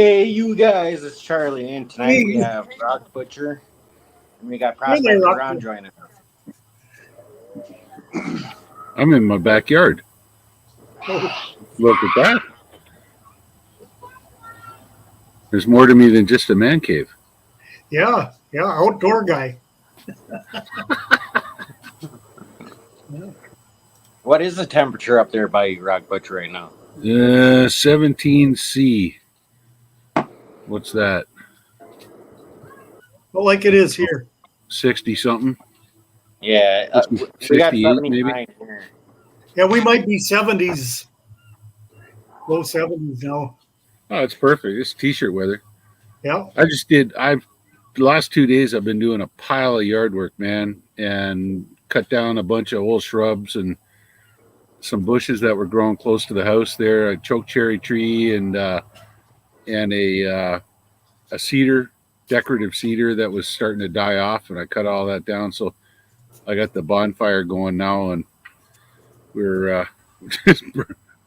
Hey, you guys, it's Charlie, and tonight we Hey, have Rock Butcher, and we got hey there, Prospector Ron Rocky. joining us. I'm in my backyard. Oh, Look at that. There's more to me than just a man cave. yeah, outdoor guy. Yeah. What is the temperature up there by you, Rock Butcher, right now? 17C. What's that? Well, like it is here. 60 something? Yeah, we got 58 79 maybe? here. Yeah, we might be 70s, low 70s now. Oh, it's perfect. It's t-shirt weather. Yeah, The last 2 days I've been doing a pile of yard work, man, and cut down a bunch of old shrubs and some bushes that were growing close to the house there, a chokecherry tree and a cedar, decorative cedar that was starting to die off, and I cut all that down. So I got the bonfire going now, and we're just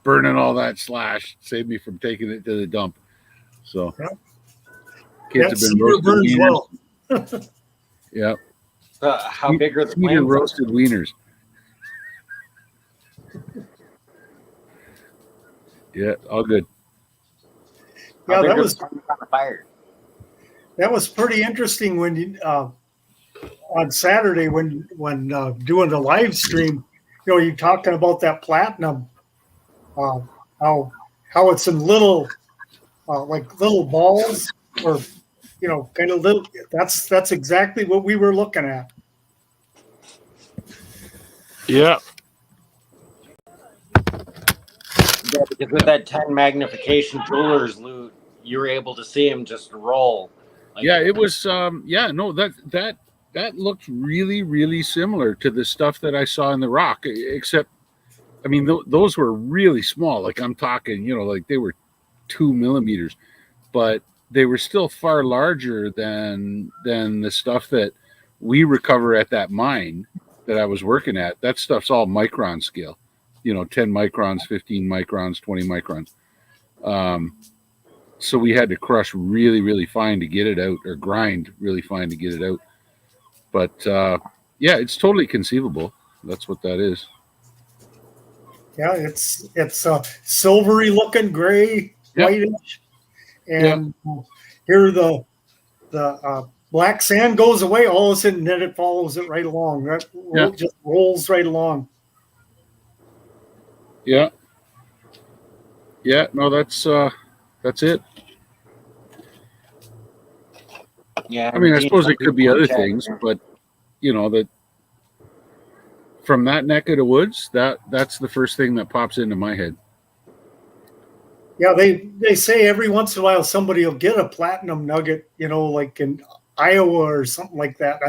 burning all that slash. Saved me from taking it to the dump. So yeah. kids That have been cedar roasting burns wieners. well. Yeah, How big are the cedar flames? roasted wieners. Yeah, all good. How Yeah, big that are was the flames on the fire? pretty interesting when you on Saturday when doing the live stream. You know, you talking about that platinum, uh, how it's in little like little balls or kind of little. That's exactly what we were looking at. Yeah. Yeah, because with that 10 magnification jewelers loot, you were able to see him just roll. Yeah, it was. No, that looked really, really similar to the stuff that I saw in the rock. Except, I mean, those were really small. Like I'm talking, like they were 2 millimeters, but they were still far larger than the stuff that we recover at that mine that I was working at. That stuff's all micron scale. 10 microns, 15 microns, 20 microns. So we had to crush really, really fine to get it out, or grind really fine to get it out. But yeah, it's totally conceivable. That's what that is. Yeah, it's silvery looking, gray, Yep. whitish, and here the black sand goes away. All of a sudden, then it follows it right along. Just rolls right along. Yeah. Yeah. No, that's it. Yeah, I mean, I suppose it could be other things, but that from that neck of the woods, that's the first thing that pops into my head. Yeah, they say every once in a while somebody will get a platinum nugget, like in Iowa or something like that.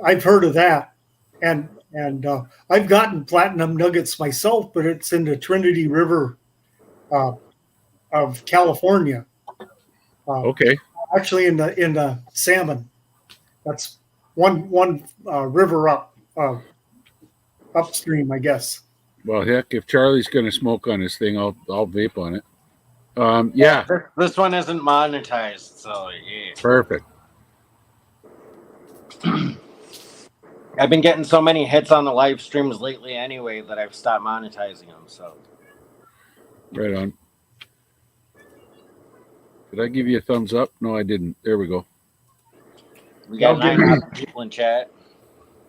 I've heard of that, and I've gotten platinum nuggets myself, but it's in the Trinity River of California. Okay. Actually, in the Salmon. That's one river upstream, I guess. Well, heck, if Charlie's going to smoke on his thing, I'll vape on it. Yeah. This one isn't monetized, so yeah. Perfect. I've been getting so many hits on the live streams lately anyway that I've stopped monetizing them. So Right on. Did I give you a thumbs up? No, I didn't. There we go. We got 9,000 people in chat.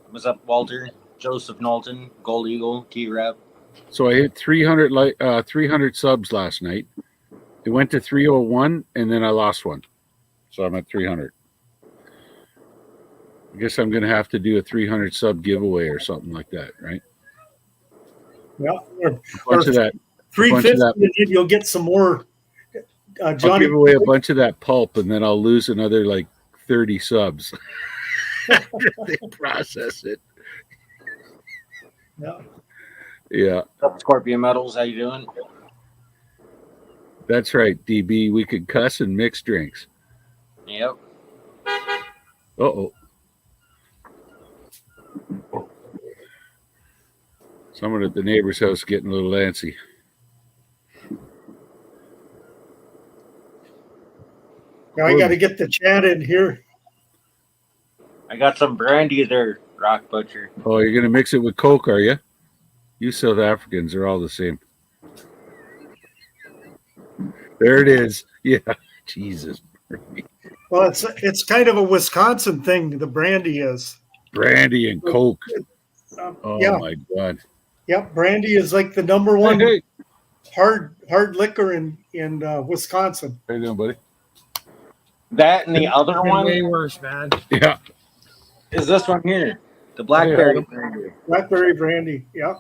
What's up, Walter? Joseph Knowlton, Gold Eagle, T-Rep. So I hit 300 subs last night. It went to 301, and then I lost one. So I'm at 300. I guess I'm going to have to do a 300 sub giveaway or something like that, right? Yeah. A bunch of that. 350, you'll get some more. I'll give away a bunch of that pulp, and then I'll lose another 30 subs. They process it. Yeah. Yeah. What's up, Scorpion Metals? How you doing? That's right, DB. We could cuss and mix drinks. Yep. Uh-oh. Someone at the neighbor's house getting a little antsy. Now I got to get the chat in here. I got some brandy there, Rock Butcher. Oh, you're gonna mix it with Coke, are you? You South Africans are all the same. There it is. Yeah, Jesus. Well, it's kind of a Wisconsin thing. The brandy is. Brandy and Coke. Oh yeah. my God. Yep, brandy is like the number one Hey, hard liquor in Wisconsin. how you doing, buddy? That and the other Been one way worse, man. Yeah. is this one here, the blackberry brandy. Blackberry brandy. Yeah.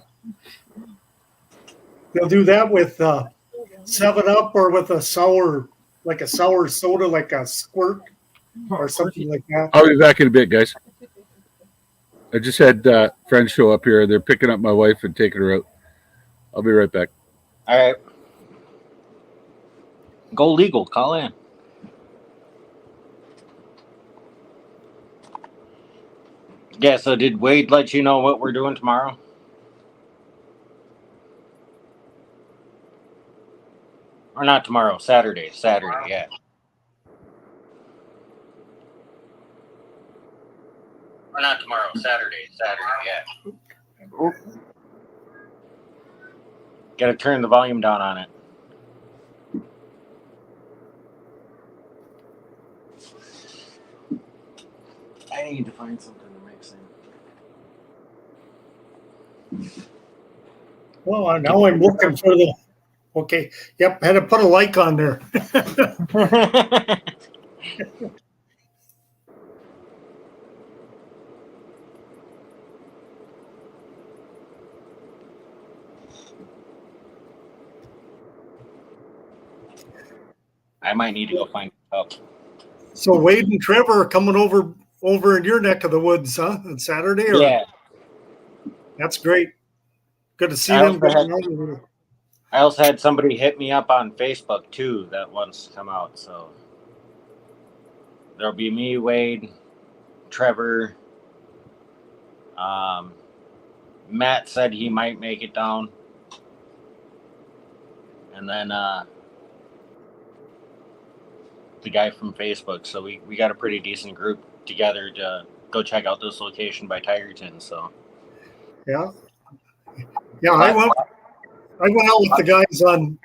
They'll do that with 7-Up or with a sour soda, like a squirt or something like that. I'll be back in a bit, guys. I just had friends show up here. They're picking up my wife and taking her out. I'll be right back. All right. Go legal. Call in. Yeah, so did Wade let you know what we're doing tomorrow? Or not tomorrow, Saturday, yeah. Or not tomorrow, Saturday, yeah. Gotta turn the volume down on it. I need to find something to mix in. Well, now I'm looking for the. Okay. Yep. Had to put a like on there. I might need to go find help. So Wade and Trevor are coming over in your neck of the woods, huh? On Saturday? Or? Yeah. That's great. Good to see I them. also had somebody hit me up on Facebook too that wants to come out. So there'll be me, Wade, Trevor. Matt said he might make it down. And then the guy from Facebook. So we got a pretty decent group together to go check out this location by Tigerton. So yeah. I went out with the guys on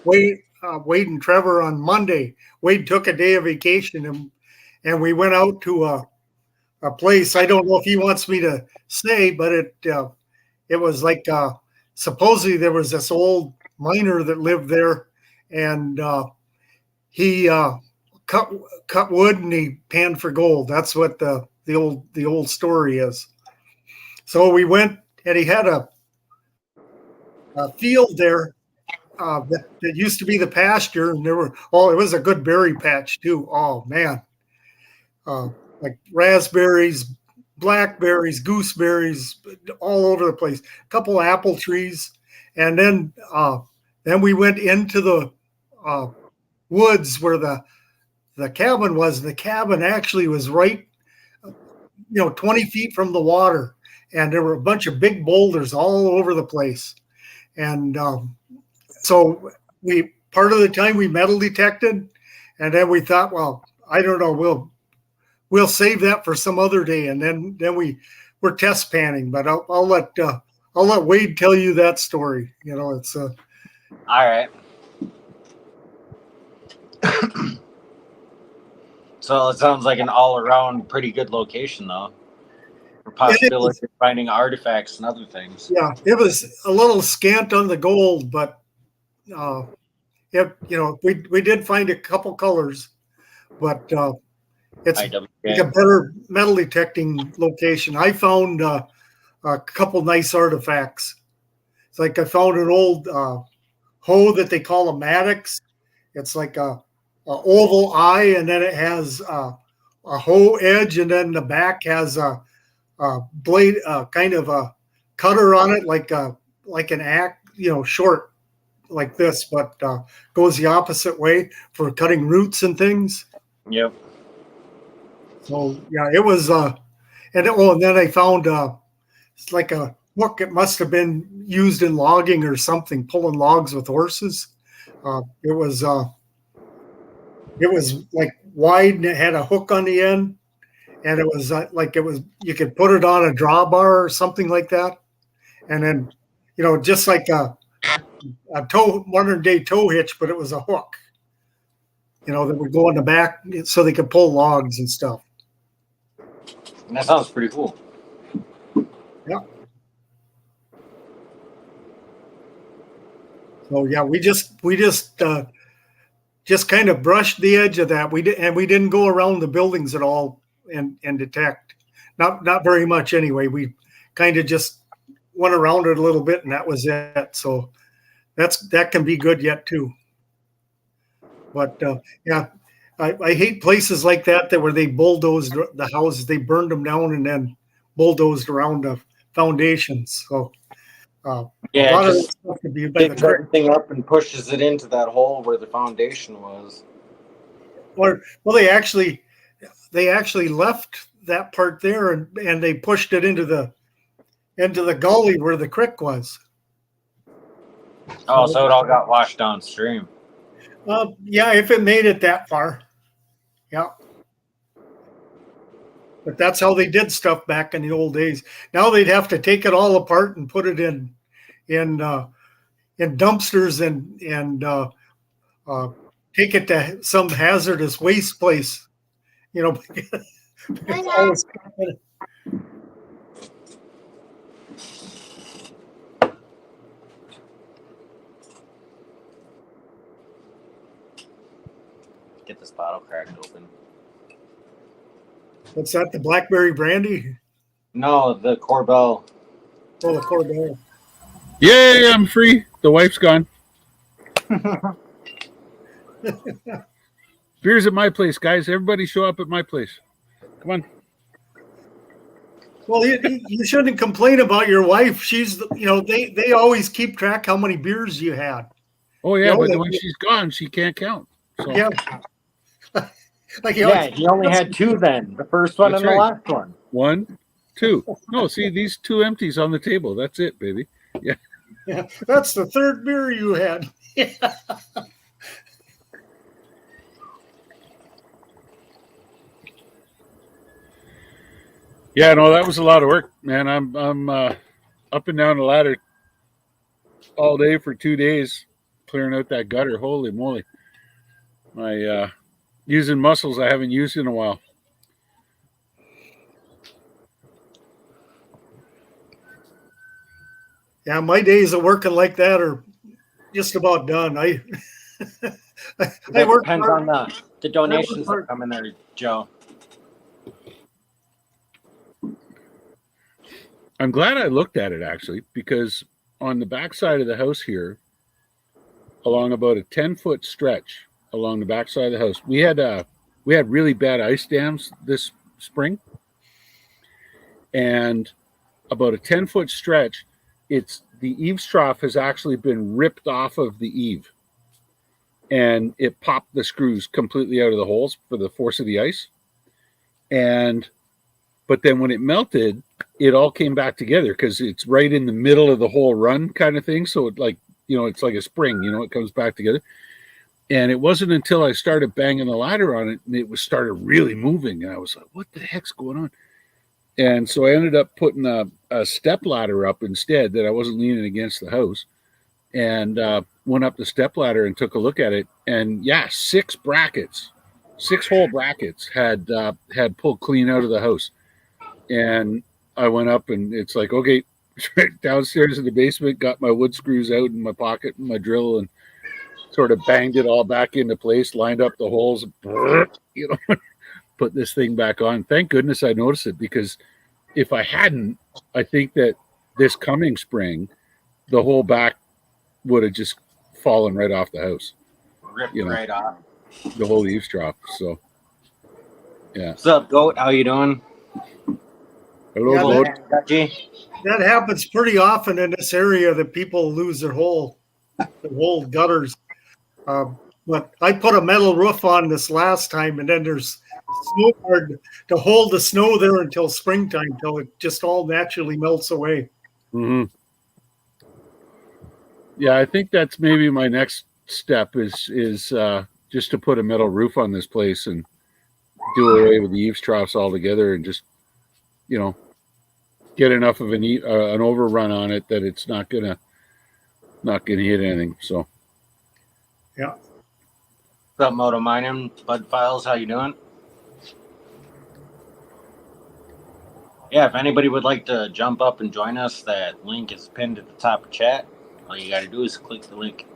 Wade and Trevor on Monday. Wade took a day of vacation and we went out to a place. I don't know if he wants me to say, but it was like supposedly there was this old miner that lived there, and he cut wood and he panned for gold. That's what the old story is. So we went, and he had a field there that used to be the pasture, and it was a good berry patch too. Oh man, like raspberries, blackberries, gooseberries, all over the place. A couple apple trees, and then we went into the woods where the cabin was. The cabin actually was right, 20 feet from the water, and there were a bunch of big boulders all over the place. And so part of the time we metal detected, and then we thought, well, I don't know, we'll save that for some other day. And then we're test panning, but I'll let Wade tell you that story. It's all right. So it sounds like an all-around pretty good location, though, for possibility of finding artifacts and other things. Yeah, it was a little scant on the gold, but we did find a couple colors, but it's like a better metal detecting location. I found a couple nice artifacts. It's like I found an old hoe that they call a Maddox. It's like a oval eye, and then it has a hoe edge, and then the back has a blade, kind of a cutter on it, like an axe, short like this, but goes the opposite way for cutting roots and things. Yep. So yeah, it was, and then I found it's like a hook. It must have been used in logging or something, pulling logs with horses. It was It was like wide and it had a hook on the end, and it was like it was you could put it on a drawbar or something like that, and then just like a modern day tow hitch, but it was a hook. That would go in the back so they could pull logs and stuff. That sounds pretty cool. Yeah. So yeah, we just kind of brushed the edge of that. We didn't go around the buildings at all and detect. Not very much anyway. We kind of just went around it a little bit and that was it. So that can be good yet too. But yeah, I hate places like that where they bulldozed the houses, they burned them down and then bulldozed around the foundations. So Yeah, a lot it of just stuff could be by the digs everything up and pushes it into that hole where the foundation was. Well, they actually left that part there and they pushed it into the gully where the creek was. Oh, so it all got washed downstream. Yeah, if it made it that far. Yeah. But that's how they did stuff back in the old days. Now they'd have to take it all apart and put it in dumpsters and take it to some hazardous waste place. Get this bottle cracked open. What's that? The blackberry brandy? No, the Corbel. Oh, the Cordell. Yay, I'm free. The wife's gone. Beer's at my place, guys. Everybody show up at my place. Come on. Well, you shouldn't complain about your wife. She's, they always keep track how many beers you had. Oh, yeah, but when she's gone, she can't count. So. Yeah. He only had two then. The first one That's and the right. last one. 1, 2. No, see, these 2 empties on the table. That's it, baby. Yeah. Yeah, that's the third beer you had. Yeah, no, that was a lot of work, man. I'm up and down the ladder all day for 2 days, clearing out that gutter. Holy moly! My using muscles I haven't used in a while. Yeah, my days of working like that are just about done. I work Depends hard. on the donations that come in there, Joe. I'm glad I looked at it actually, because on the back side of the house here, along about a 10-foot stretch along the back side of the house, we had really bad ice dams this spring, and about a 10-foot stretch, the eaves trough has actually been ripped off of the eave, and it popped the screws completely out of the holes for the force of the ice. But then when it melted, it all came back together because it's right in the middle of the whole run kind of thing. So it's like a spring, it comes back together. And it wasn't until I started banging the ladder on it and it started really moving. And I was like, what the heck's going on? And so I ended up putting a step ladder up instead, that I wasn't leaning against the house, and went up the step ladder and took a look at it. And yeah, 6 hole brackets had pulled clean out of the house. And I went up and it's like, okay, downstairs in the basement, got my wood screws out in my pocket and my drill and sort of banged it all back into place, lined up the holes, put this thing back on. Thank goodness I noticed it, because if I hadn't, I think that this coming spring, the whole back would have just fallen right off the house. Ripped right off. The whole eaves trough. So, yeah. What's up, Goat? How you doing? Hello, Yeah, Lord. That happens pretty often in this area, that people lose their whole gutters. But I put a metal roof on this last time, and then there's snow guard to hold the snow there until springtime, till it just all naturally melts away. Mm-hmm. Yeah, I think that's maybe my next step is just to put a metal roof on this place and do away with the eaves troughs altogether, and just, you know, get enough of an overrun on it that it's not gonna hit anything. So Yeah. What's up, Moto Mining? Bud Files, how you doing? Yeah, if anybody would like to jump up and join us, that link is pinned at the top of chat. All you got to do is click the link.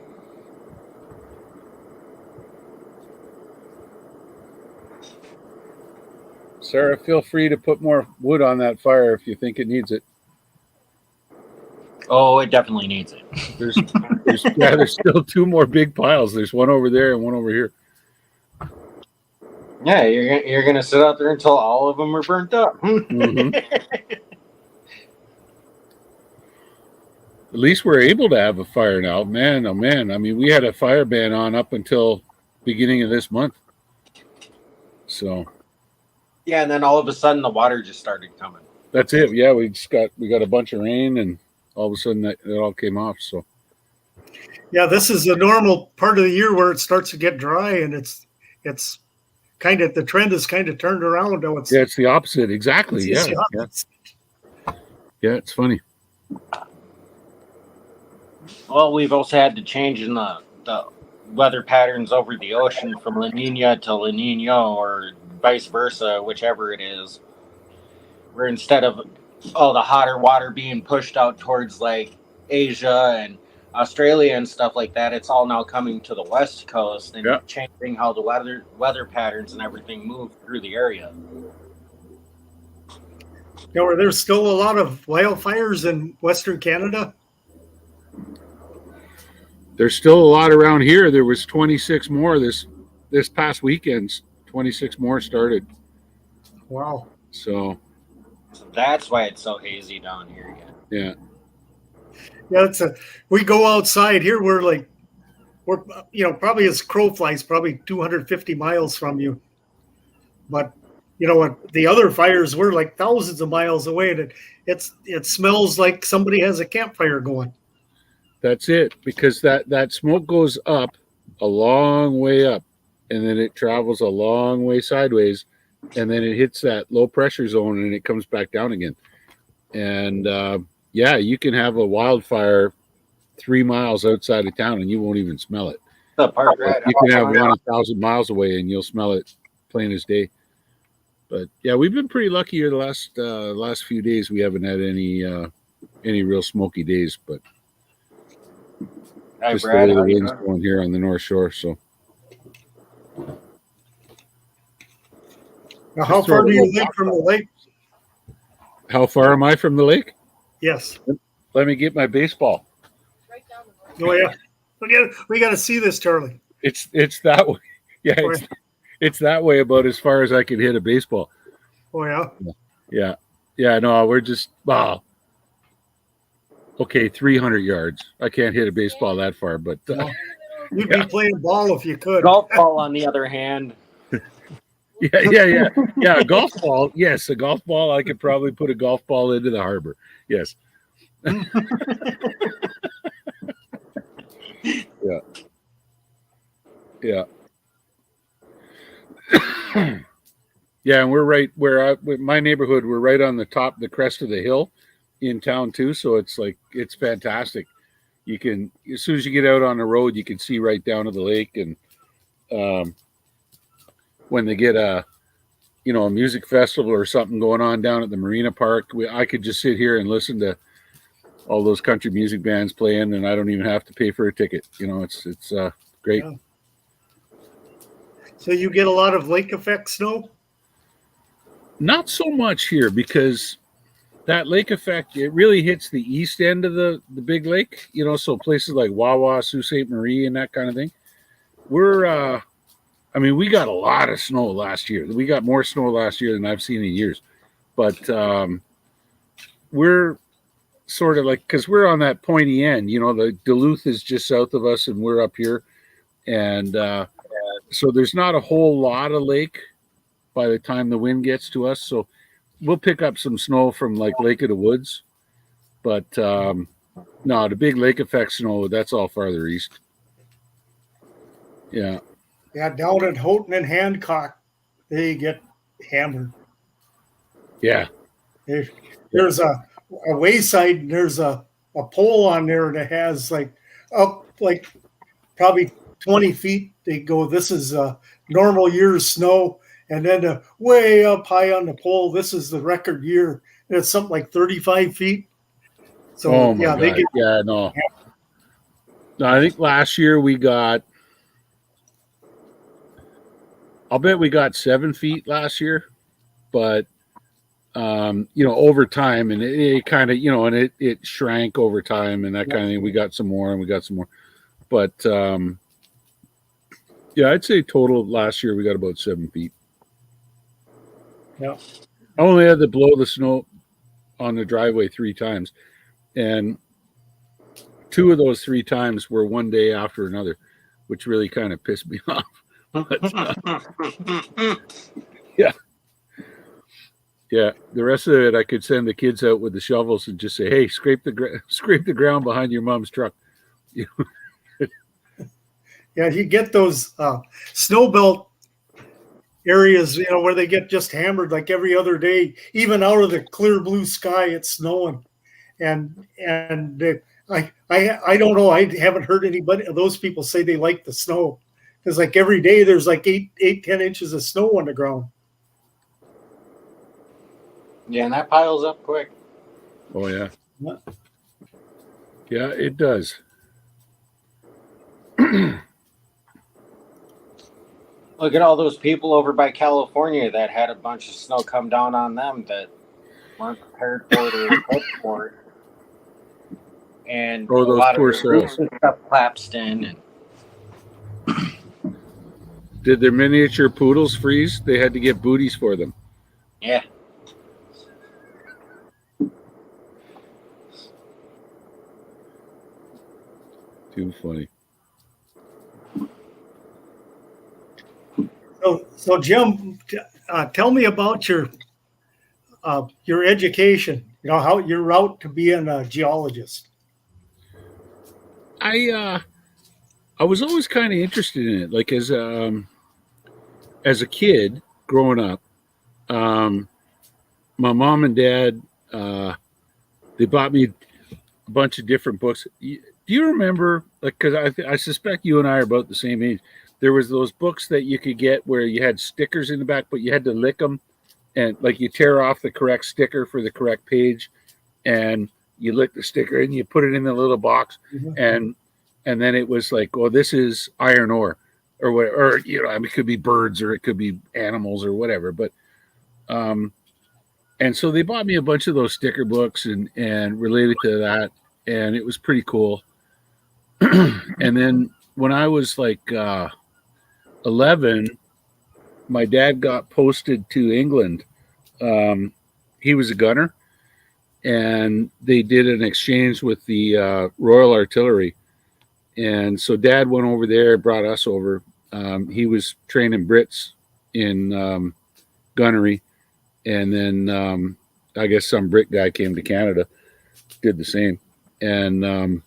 Sarah, feel free to put more wood on that fire if you think it needs it. Oh, it definitely needs it. There's still 2 more big piles. There's one over there and one over here. Yeah, you're gonna sit out there until all of them are burnt up. Mhm. At least we're able to have a fire now. Man, oh man. I mean, we had a fire ban on up until beginning of this month. So Yeah, and then all of a sudden the water just started coming. that's it. Yeah, we got a bunch of rain, and all of a sudden it all came off. So Yeah, this is the normal part of the year where it starts to get dry, and it's kind of, the trend is kind of turned around now. yeah, it's the opposite. Exactly. It's Yeah. the Yeah. opposite. Yeah, it's funny. Well, we've also had to change in the weather patterns over the ocean from La Nina to La Nina, or vice versa, whichever it is. Where instead of the hotter water being pushed out towards like Asia and Australia and stuff like that, it's all now coming to the west coast and Yeah. changing how the weather patterns and everything move through the area. There's still a lot of wildfires in Western Canada. There's still a lot around here. There was 26 more this past weekend. 26 more started. Wow. So So that's why it's so hazy down here again. yeah. Yeah, we go outside here. We're probably as crow flies, probably 250 miles from you. But what the other fires were like thousands of miles away, and it smells like somebody has a campfire going. That's it, because that smoke goes up a long way up, and then it travels a long way sideways, and then it hits that low pressure zone, and it comes back down again. And yeah, you can have a wildfire 3 miles outside of town, and you won't even smell it. The part, right? You can have one 1,000 miles away, and you'll smell it plain as day. But yeah, we've been pretty lucky here the last few days. We haven't had any real smoky days, but Hi, just Brad. the way How the you wind's doing? going here on the North Shore. So Now, how far do you live from the lake? how far am I from the lake? Yes. Let me get my baseball. Oh yeah. We got to see this, Charlie. It's that way. Yeah, Oh, it's that way about as far as I can hit a baseball. Oh yeah. Yeah. Yeah, no, we're just wow. Okay, 300 yards. I can't hit a baseball that far, but You'd be playing ball if you could. Golf ball, on the other hand, yeah. A golf ball. Yes, a golf ball. I could probably put a golf ball into the harbor. Yes. Yeah. Yeah, and we're right where my neighborhood. We're right on the top, the crest of the hill in town too. So it's fantastic. You can, as soon as you get out on the road, you can see right down to the lake. And when they get a music festival or something going on down at the Marina Park, I could just sit here and listen to all those country music bands playing, and I don't even have to pay for a ticket. It's great. Yeah. So you get a lot of lake effect snow? Not so much here, because that lake effect, it really hits the east end of the big lake, so places like Wawa, Sault Ste. Marie, and that kind of thing. We got a lot of snow last year. We got more snow last year than I've seen in years. But we're sort of like, because we're on that pointy end, the Duluth is just south of us and we're up here. And so there's not a whole lot of lake by the time the wind gets to us. So we'll pick up some snow from like Lake of the Woods. But no, the big lake effect snow, that's all farther east. Yeah. Yeah, down at Houghton and Hancock, they get hammered. Yeah. There's a wayside, and there's a pole on there that has like up like probably 20 feet. They go, this is a normal year's snow. And then way up high on the pole, this is the record year. And it's something like 35 feet. So, Oh my yeah, God. they get. Yeah, no. No, I think last year I'll bet we got 7 feet last year, but over time, and it kind of, and it shrank over time and that kind of thing. We got some more and we got some more, but yeah, I'd say total last year we got about 7 feet. Yeah. I only had to blow the snow on the driveway 3 times, and 2 of those 3 times were one day after another, which really kind of pissed me off. Yeah, the rest of it I could send the kids out with the shovels and just say, "Hey, scrape the ground behind your mom's truck." Yeah, you get those snow belt areas, where they get just hammered like every other day, even out of the clear blue sky, it's snowing. And I don't know. I haven't heard anybody those people say they like the snow, because like every day there's like 10 inches of snow on the ground. Yeah, and that piles up quick. Oh yeah, yeah, it does. Look at all those people over by California that had a bunch of snow come down on them that weren't prepared for it or equipped for it. And Oh, a those lot poor of their souls. stuff collapsed in. And Did their miniature poodles freeze? They had to get booties for them. yeah. Too funny. So Jim, tell me about your education. How your route to being a geologist. I was always kind of interested in it. Like as a kid growing up, my mom and dad they bought me a bunch of different books. Do you remember? Like, because I suspect you and I are about the same age. There was those books that you could get where you had stickers in the back, but you had to lick them, and like you tear off the correct sticker for the correct page, and you lick the sticker and you put it in the little box, and then it was like, oh, this is iron ore, or what, or I mean, it could be birds or it could be animals or whatever. But and so they bought me a bunch of those sticker books and related to that, and it was pretty cool. And then when I was like 11, my dad got posted to England. He was a gunner, and they did an exchange with the Royal Artillery. And so Dad went over there, brought us over. He was training Brits in gunnery, and then I guess some Brit guy came to Canada, did the same. And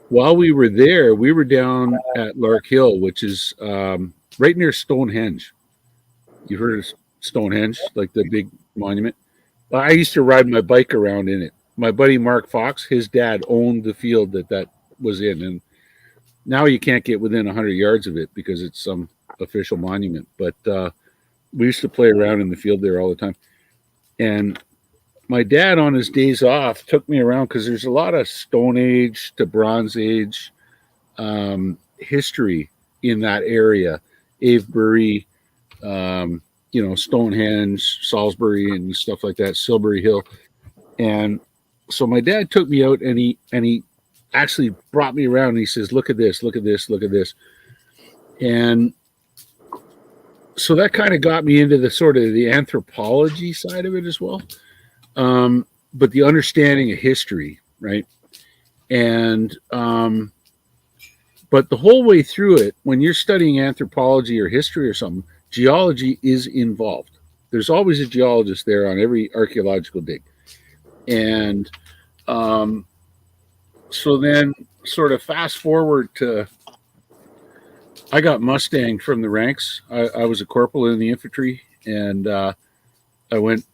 while we were there, we were down at Lark Hill, which is right near Stonehenge. You've heard of Stonehenge, like the big monument? I used to ride my bike around in it. My buddy Mark Fox, his dad owned the field that was in, and now you can't get within 100 yards of it because it's some official monument. But we used to play around in the field there all the time. And my dad, on his days off, took me around because there's a lot of Stone Age to Bronze Age history in that area. Avebury, Stonehenge, Salisbury, and stuff like that, Silbury Hill. And so my dad took me out, and he actually brought me around, and he says, look at this, look at this, look at this. And so that kind of got me into the sort of the anthropology side of it as well. But the understanding of history, right? And but the whole way through it, when you're studying anthropology or history or something, geology is involved. There's always a geologist there on every archaeological dig. And so then sort of fast forward to I got Mustang from the ranks. I was a corporal in the infantry, and I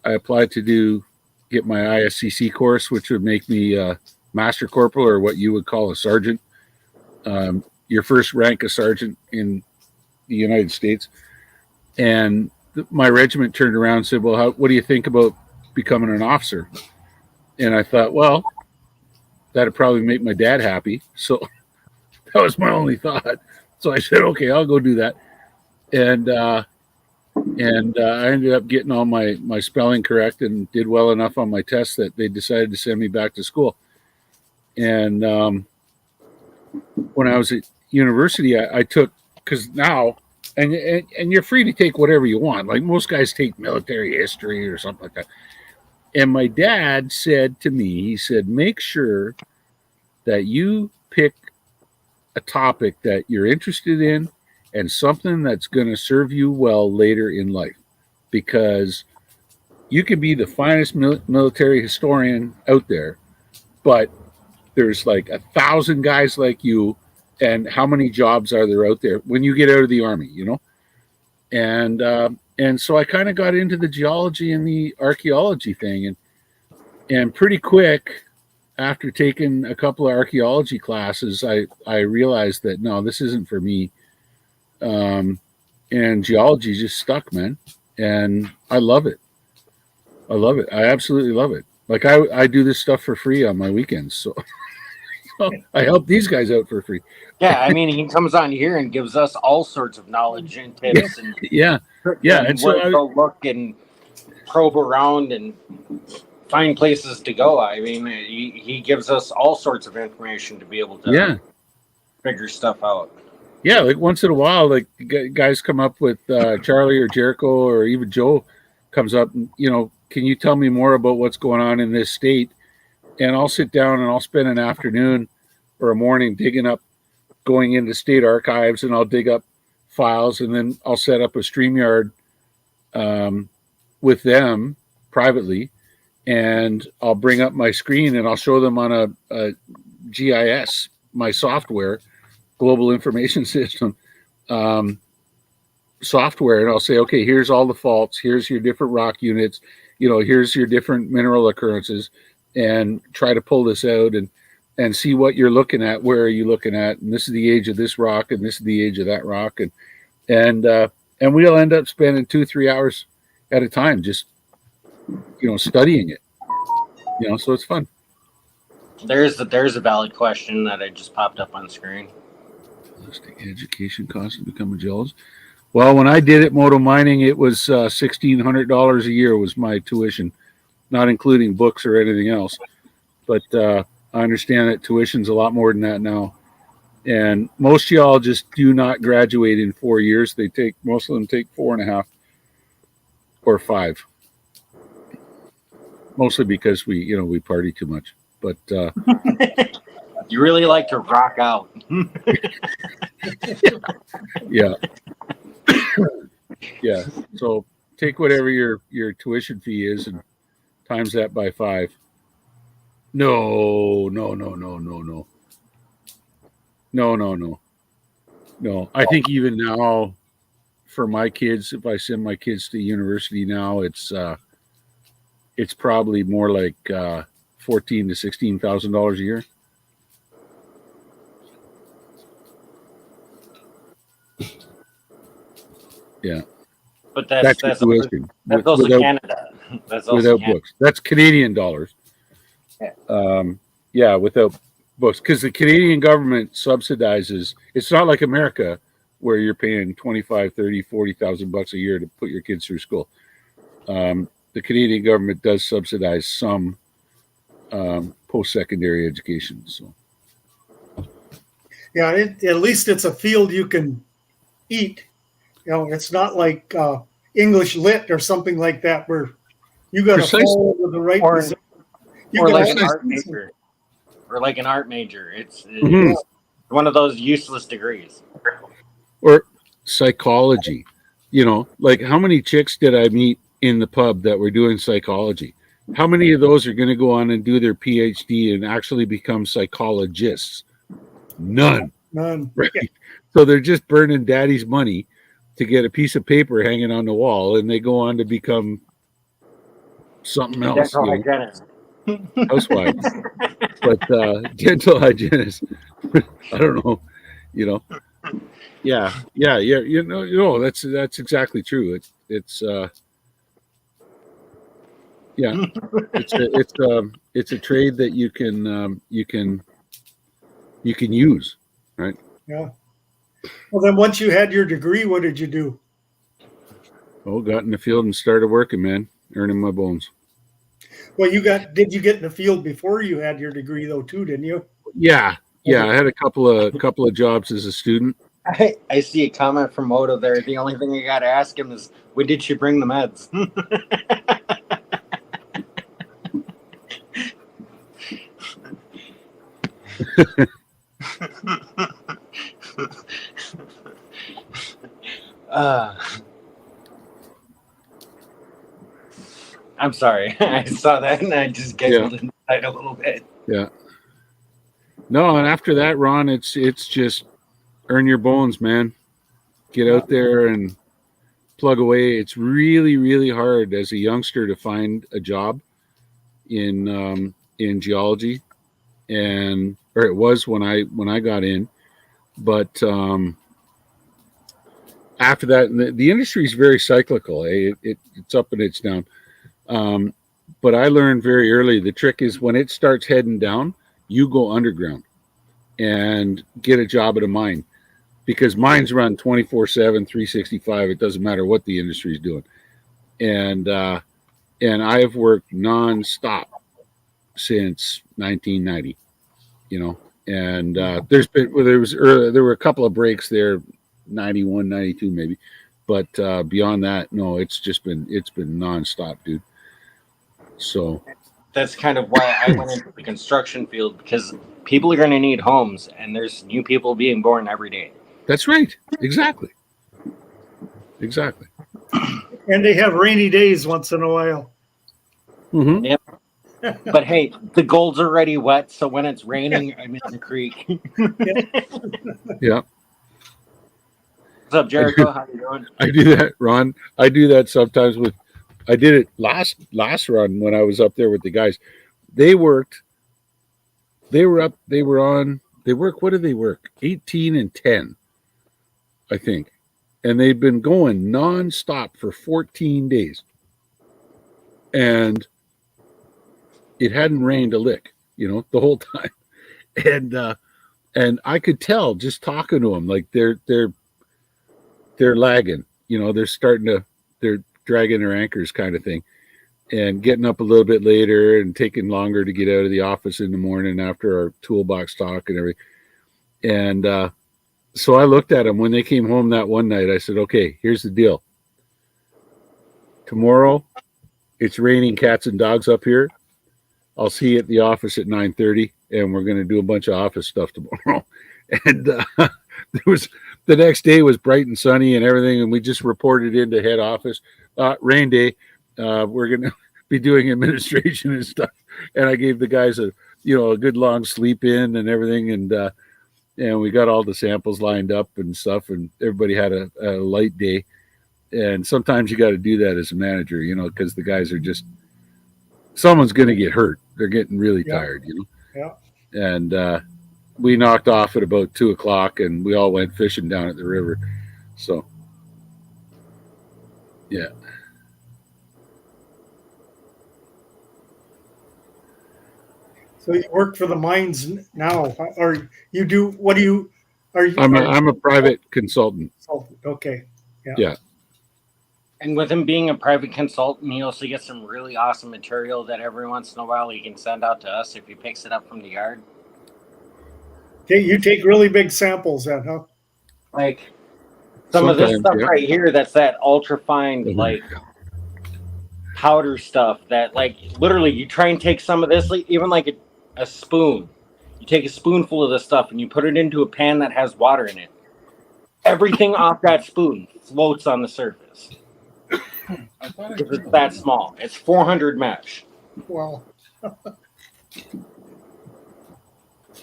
applied to get my ISCC course, which would make me a master corporal, or what you would call a sergeant. Your first rank of sergeant in the United States. And my regiment turned around and said, well, what do you think about becoming an officer? And I thought, well, that'd probably make my dad happy. So that was my only thought. So I said, okay, I'll go do that. And I ended up getting all my spelling correct and did well enough on my test that they decided to send me back to school. And when I was at university, I took, because now, and you're free to take whatever you want. Like most guys take military history or something like that. And my dad said to me, he said, make sure that you pick a topic that you're interested in and something that's going to serve you well later in life, because you can be the finest military historian out there, but there's like 1,000 guys like you, and how many jobs are there out there when you get out of the Army, you know? And so I kind of got into the geology and the archaeology thing, and pretty quick after taking a couple of archaeology classes, I realized that no, this isn't for me. And geology just stuck, man. And I love it. I love it. I absolutely love it. Like I do this stuff for free on my weekends. So I help these guys out for free. Yeah, I mean, he comes on here and gives us all sorts of knowledge and tips, and yeah. and so where to go look and probe around and find places to go. I mean, he gives us all sorts of information to be able to figure stuff out. Yeah, like once in a while, like guys come up with Charlie or Jericho or even Joe comes up and, you know, can you tell me more about what's going on in this state? And I'll sit down and I'll spend an afternoon or a morning going into state archives, and I'll dig up files, and then I'll set up a StreamYard with them privately, and I'll bring up my screen and I'll show them on a GIS, my software, Global Information System software, and I'll say, okay, here's all the faults, here's your different rock units, you know, here's your different mineral occurrences, and try to pull this out and see what you're looking at. Where are you looking at? And this is the age of this rock, and this is the age of that rock, and we'll end up spending 2-3 hours at a time just, you know, studying it. You know, so it's fun. There's a valid question that I just popped up on screen. Education costs to become a geologist. Well, when I did it, Moto Mining, it was $1,600 a year was my tuition, not including books or anything else. But I understand that tuition's a lot more than that now. And most geologists do not graduate in 4 years. Most of them take 4.5 or 5. Mostly because we party too much. But you really like to rock out. Yeah. Yeah. So take whatever your tuition fee is and times that by 5. No. I think even now for my kids, if I send my kids to university now, it's probably more like $14,000 to $16,000 a year. Yeah. But that's tuition. That's also without, Canada. That's also without Canada. books. That's Canadian dollars. Yeah. Without books, because the Canadian government subsidizes. It's not like America where you're paying 25, 30, 40,000 bucks a year to put your kids through school. The Canadian government does subsidize some post-secondary education. So, Yeah, at least it's a field you can eat. You know, it's not like English lit or something like that where you got to fall into the right position. Or like an art major. Or like an art major. It's one of those useless degrees. Or psychology. You know, like how many chicks did I meet in the pub that were doing psychology? How many of those are going to go on and do their PhD and actually become psychologists? None. None. Right. So they're just burning daddy's money to get a piece of paper hanging on the wall, and they go on to become something else, Dental hygienist. housewives. But dental hygienist, I don't know, you know. Yeah. That's exactly true. It's yeah, it's a trade that you can use, right? Yeah. Well, then once you had your degree, what did you do? Oh, got in the field and started working, man, earning my bones. Well, did you get in the field before you had your degree though too, didn't you? Yeah. I had a couple of jobs as a student. I see a comment from Odo there. The only thing I got to ask him is, when did she bring the meds? I'm sorry. I saw that and I just giggled inside a little bit. Yeah. No, and after that, Ron, it's just earn your bones, man. Get out there and plug away. It's really, really hard as a youngster to find a job in geology, or it was when I got in. But after that, the industry is very cyclical. It's up and it's down. But I learned very early, the trick is when it starts heading down, you go underground and get a job at a mine, because mines run 24/7, 365. It doesn't matter what the industry is doing. And I have worked nonstop since 1990, and there were a couple of breaks there, 91, 92 maybe. But beyond that, no, it's been nonstop, dude. So that's kind of why I went into the construction field, because people are going to need homes, and there's new people being born every day. That's right. Exactly. And they have rainy days once in a while. Mm-hmm. Yep. But hey, the gold's already wet, so when it's raining, I'm in the creek. Yeah. What's up, Jericho? How you doing? I do that, Ron. I do that sometimes I did it last run when I was up there with the guys. They work, what did they work? 18 and 10, I think. And they've been going nonstop for 14 days. And it hadn't rained a lick, the whole time. And I could tell just talking to them, like they're lagging, they're dragging their anchors kind of thing, and getting up a little bit later and taking longer to get out of the office in the morning after our toolbox talk and everything. And so I looked at them when they came home that one night. I said, okay, here's the deal. Tomorrow, it's raining cats and dogs up here. I'll see you at the office at 9:30, and we're going to do a bunch of office stuff tomorrow. And the next day was bright and sunny and everything, and we just reported into head office. Rain day. We're going to be doing administration and stuff. And I gave the guys a good long sleep in and everything, and we got all the samples lined up and stuff, and everybody had a light day. And sometimes you got to do that as a manager, because the guys are just, someone's going to get hurt. They're getting really tired, Yeah. And we knocked off at about 2:00, and we all went fishing down at the river. So, yeah. So you work for the mines now, or you do? What do you? Are you? I'm a private consultant. Okay. Yeah. And with him being a private consultant, he also gets some really awesome material that every once in a while he can send out to us if he picks it up from the yard. Okay, you take really big samples then, huh? Like some of this stuff right here, that's that ultra fine, Mm-hmm. powder stuff that, literally you try and take some of this, even like a spoon. You take a spoonful of this stuff and you put it into a pan that has water in it. Everything off that spoon floats on the surface. Because it's that small. It's 400 mesh. Wow.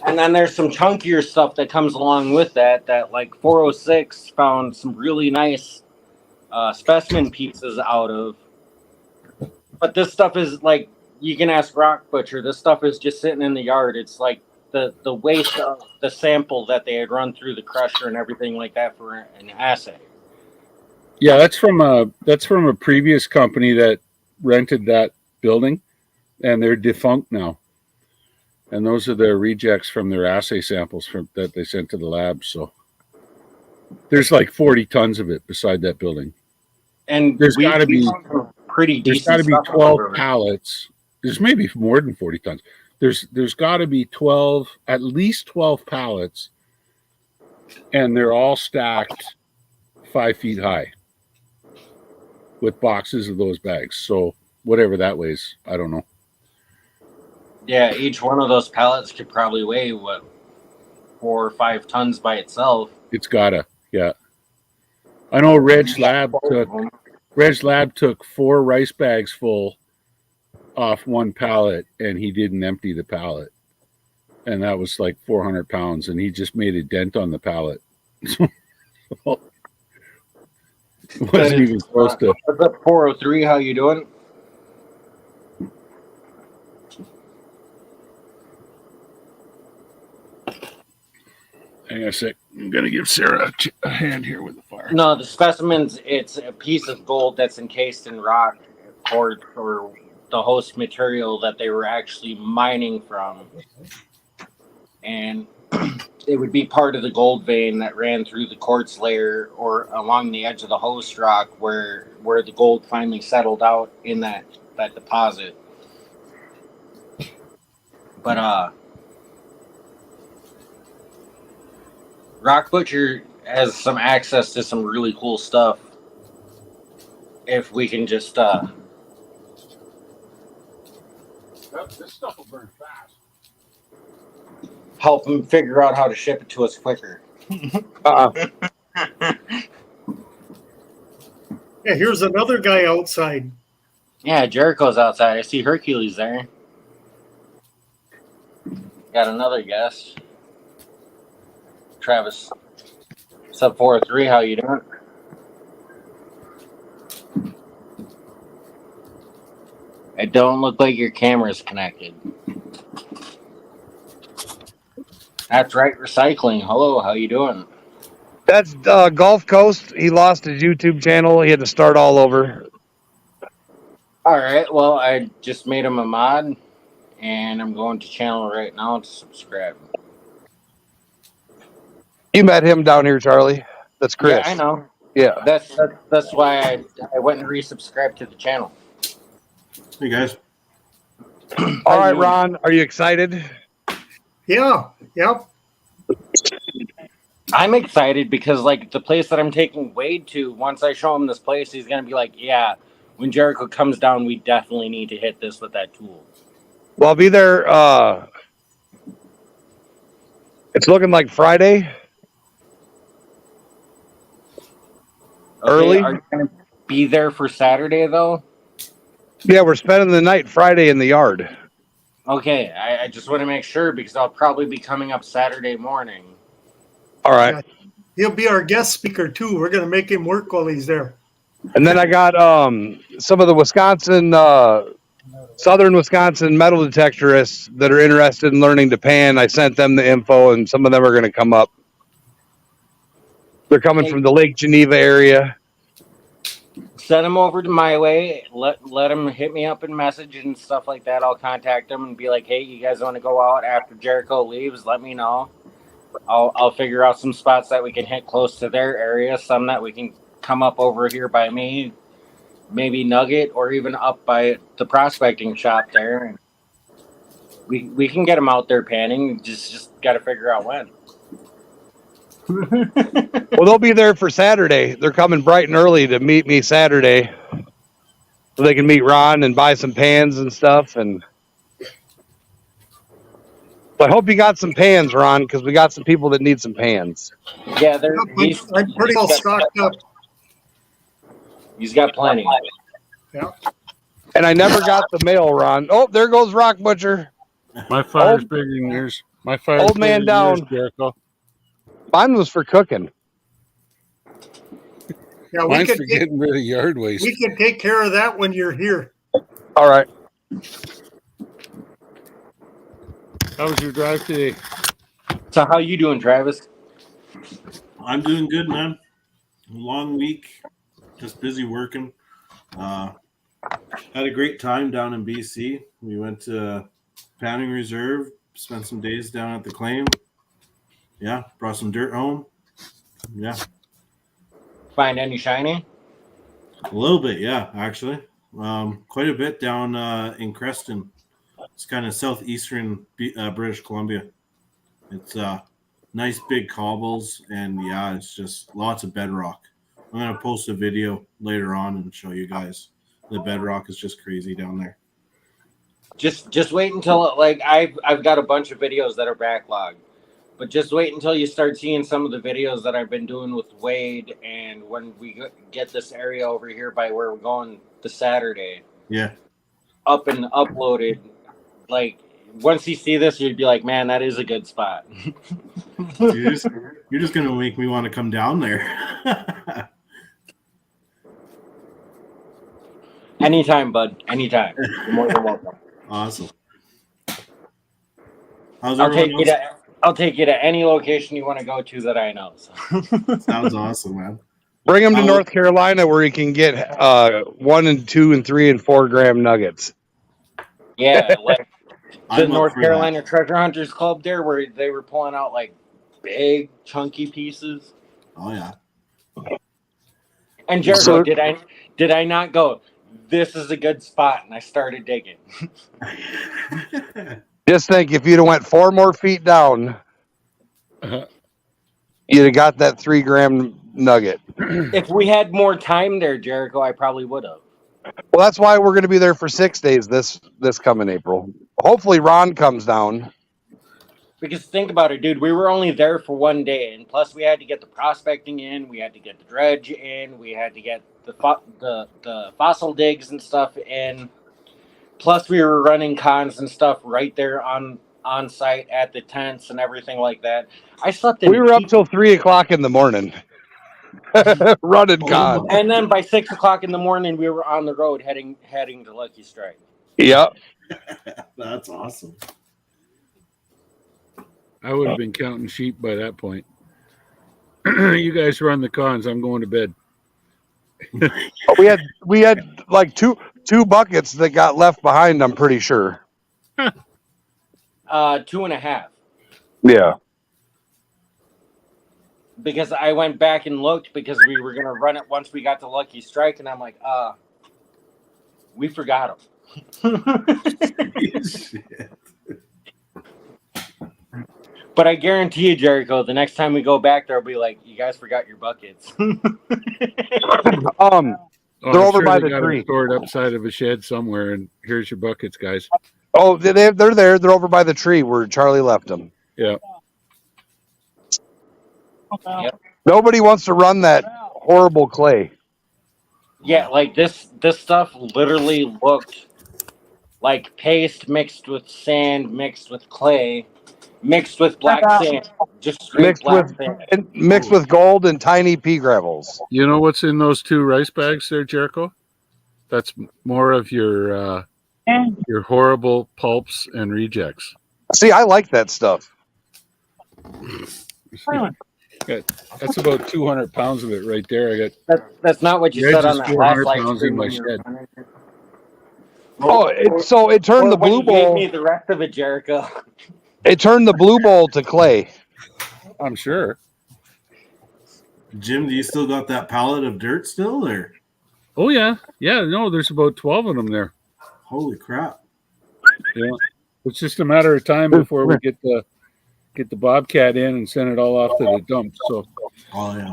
And then there's some chunkier stuff that comes along with that. That like 406 found some really nice specimen pieces out of. But this stuff is like, you can ask Rock Butcher. This stuff is just sitting in the yard. It's like the waste of the sample that they had run through the crusher and everything like that for an assay. Yeah, that's from a previous company that rented that building, and they're defunct now. And those are their rejects from their assay samples that they sent to the lab. So there's like 40 tons of it beside that building. And There's got to be pretty there's decent. got to be 12 pallets. There's maybe more than 40 tons. There's got to be 12, at least 12 pallets, and they're all stacked 5 feet high with boxes of those bags. So whatever that weighs, I don't know. Yeah, each one of those pallets could probably weigh, what, 4 or 5 tons by itself. It's gotta, yeah. I know Reg Lab took 4 rice bags full off one pallet, and he didn't empty the pallet. And that was like 400 pounds, and he just made a dent on the pallet. It wasn't even close to. What's up, 403? How you doing? Hang on a sec. I'm going to give Sarah a hand here with the fire. No, the specimens, it's a piece of gold that's encased in rock quartz or the host material that they were actually mining from. And it would be part of the gold vein that ran through the quartz layer or along the edge of the host rock where the gold finally settled out in that deposit. But Rock Butcher has some access to some really cool stuff. If we can just This stuff will burn fast. help him figure out how to ship it to us quicker. Yeah, here's another guy outside. Yeah, Jericho's outside. I see Hercules there. Got another guest. Travis. Sub 403, how you doing? It don't look like your camera's connected. That's right, recycling. Hello, how you doing? That's Gulf Coast. He lost his YouTube channel. He had to start all over. All right, well, I just made him a mod, and I'm going to channel right now to subscribe. You met him down here, Charlie. That's Chris. Yeah, I know. Yeah. That's why I went and resubscribed to the channel. Hey guys. All right, Ron. Are you excited? Yeah, yep. I'm excited because, like, the place that I'm taking Wade to, once I show him this place, he's going to be like, yeah, when Jericho comes down, we definitely need to hit this with that tool. Well, I'll be there. It's looking like Friday. Okay, Early? Are you going to be there for Saturday, though? Yeah, we're spending the night Friday in the yard. Okay, I just want to make sure because I'll probably be coming up Saturday morning. All right. He'll be our guest speaker too. We're gonna make him work while he's there. And then I got some of the Wisconsin, southern Wisconsin metal detectorists that are interested in learning to pan. I sent them the info, and some of them are going to come up. They're coming from the Lake Geneva area. Send them over to my way. Let them hit me up in message and stuff like that. I'll contact them and be like, hey, you guys want to go out after Jericho leaves? Let me know. I'll figure out some spots that we can hit close to their area, some that we can come up over here by me, maybe Nugget, or even up by the prospecting shop there. We can get them out there panning. Just got to figure out when. Well, they'll be there for Saturday. They're coming bright and early to meet me Saturday, so they can meet Ron and buy some pans and stuff. And I hope you got some pans, Ron, because we got some people that need some pans. Yeah, I'm pretty well stocked up. He's got plenty. Yeah. And I never got the mail, Ron. Oh, there goes Rock Butcher. My fire's bigger than yours. My fire Old man started yours, down. Jericho. Mine was for cooking. Yeah, Mine's for getting rid of yard waste. we can take care of that when you're here. All right. How was your drive today? So how you doing, Travis? I'm doing good, man. Long week, just busy working. Had a great time down in BC. We went to Panning Reserve, spent some days down at the claim. Yeah, brought some dirt home. Yeah, Find any shiny? a little bit. Yeah, actually, quite a bit down in Creston. It's kind of southeastern British Columbia. It's nice big cobbles, and yeah, it's just lots of bedrock. I'm gonna post a video later on and show you guys. The bedrock is just crazy down there. Just wait until like I've got a bunch of videos that are backlogged, but just wait until you start seeing some of the videos that I've been doing with Wade, and when we get this area over here by where we're going this Saturday Yeah, up and uploaded. Like once you see this, you'd be like, man, that is a good spot. you're just gonna make me want to come down there. Anytime, bud. Anytime. You're more than welcome. Awesome. How's I'll take everyone you else? to I'll take you to any location you want to go to that I know. So. Sounds awesome, man. Bring him to I'll- North Carolina where he can get 1 and 2 and 3 and 4 gram nuggets. Yeah, like the I'm up North for Carolina Treasure Hunters Club there, where they were pulling out like big chunky pieces. that. Oh yeah. And Jericho, So- did I not go? This is a good spot, and I started digging. Just think, if you'd have went 4 more feet down, you'd have got that 3 gram nugget. If we had more time there, Jericho, I probably would have. Well, that's why we're going to be there for 6 days this coming April. Hopefully, Ron comes down. Because think about it, dude. We were only there for 1 day, and plus we had to get the prospecting in, we had to get the dredge in, we had to get the fossil digs and stuff in. Plus, we were running cons and stuff right there on site at the tents and everything like that. I slept in. We were up till 3 o'clock in the morning, running con. And then by 6 o'clock in the morning, we were on the road heading to Lucky Strike. Yep. That's awesome. I would have been counting sheep by that point. You guys run the cons. I'm going to bed. We had like two buckets that got left behind. I'm pretty sure. 2.5. Yeah. Because I went back and looked because we were gonna run it once we got to Lucky Strike, and I'm like, we forgot them. Shit. But I guarantee you, Jericho, the next time we go back, there'll be like, you guys forgot your buckets. Oh, They're I'm over by they the got 'em tree. stored upside of a shed somewhere, and here's your buckets, guys. Oh, they're there. They're over by the tree where Charlie left them. Yeah. Yep. Nobody wants to run that horrible clay. Yeah, like this stuff literally looked like paste mixed with sand, mixed with clay, mixed with black sand. Just straight Mixed black with- sand. And mixed with gold and tiny pea gravels. You know what's in those 2 rice bags there, Jericho? That's more of your horrible pulps and rejects. See, I like that stuff. That's about 200 pounds of it right there. I got That's not what you Yeah, said on just that 400 last live pounds stream in my when you were shed. running. Oh, it turned Or the when blue you gave bowl. me the rest of it, Jericho. It turned the blue bowl to clay. I'm sure. Jim, do you still got that pallet of dirt still there? Oh yeah. Yeah, no, there's about 12 of them there. Holy crap. Yeah. It's just a matter of time before we get the Bobcat in and send it all off to the dump. So Oh yeah.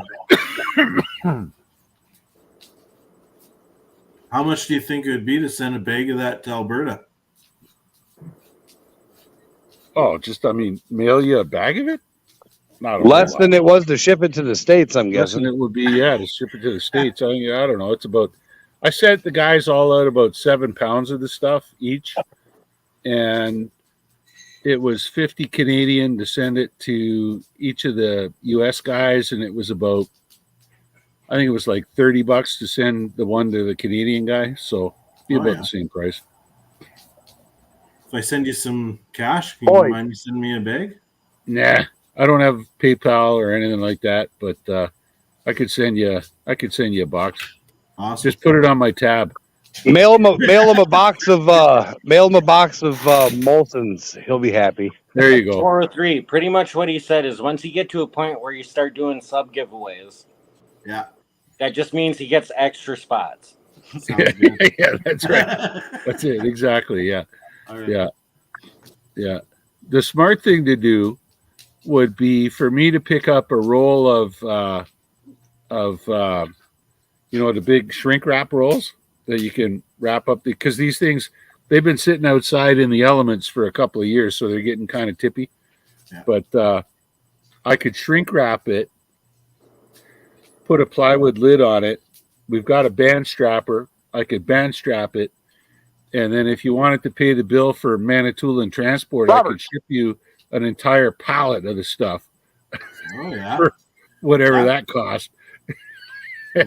How much do you think it would be to send a bag of that to Alberta? mail you a bag of it? Not a Less whole than it was to ship it to the States, I'm lot. Less than guessing. it would be, to ship it to the States. I don't know. It's about, I sent the guys all out about 7 pounds of the stuff each. And it was 50 Canadian to send it to each of the US guys, and it was about, I think it was like $30 to send the one to the Canadian guy. So be about the same price. If I send you some cash, can you Boy. mind me sending me a bag? Nah, I don't have PayPal or anything like that, but I could send you a box. Awesome. Just put it on my tab. Mail him a box of Molson's. He'll be happy. There you go. 403. Pretty much what he said is once you get to a point where you start doing sub giveaways, Yeah. that just means he gets extra spots. Sounds good. Yeah, that's right. That's it. Exactly. Yeah. All right. Yeah. The smart thing to do would be for me to pick up a roll of the big shrink wrap rolls that you can wrap up, because these things, they've been sitting outside in the elements for a couple of years, so they're getting kind of tippy. Yeah. But I could shrink wrap it, put a plywood lid on it. We've got a band strapper. I could band strap it. And then if you wanted to pay the bill for Manitoulin transport, I could ship you an entire pallet of the stuff, Oh yeah. whatever that cost.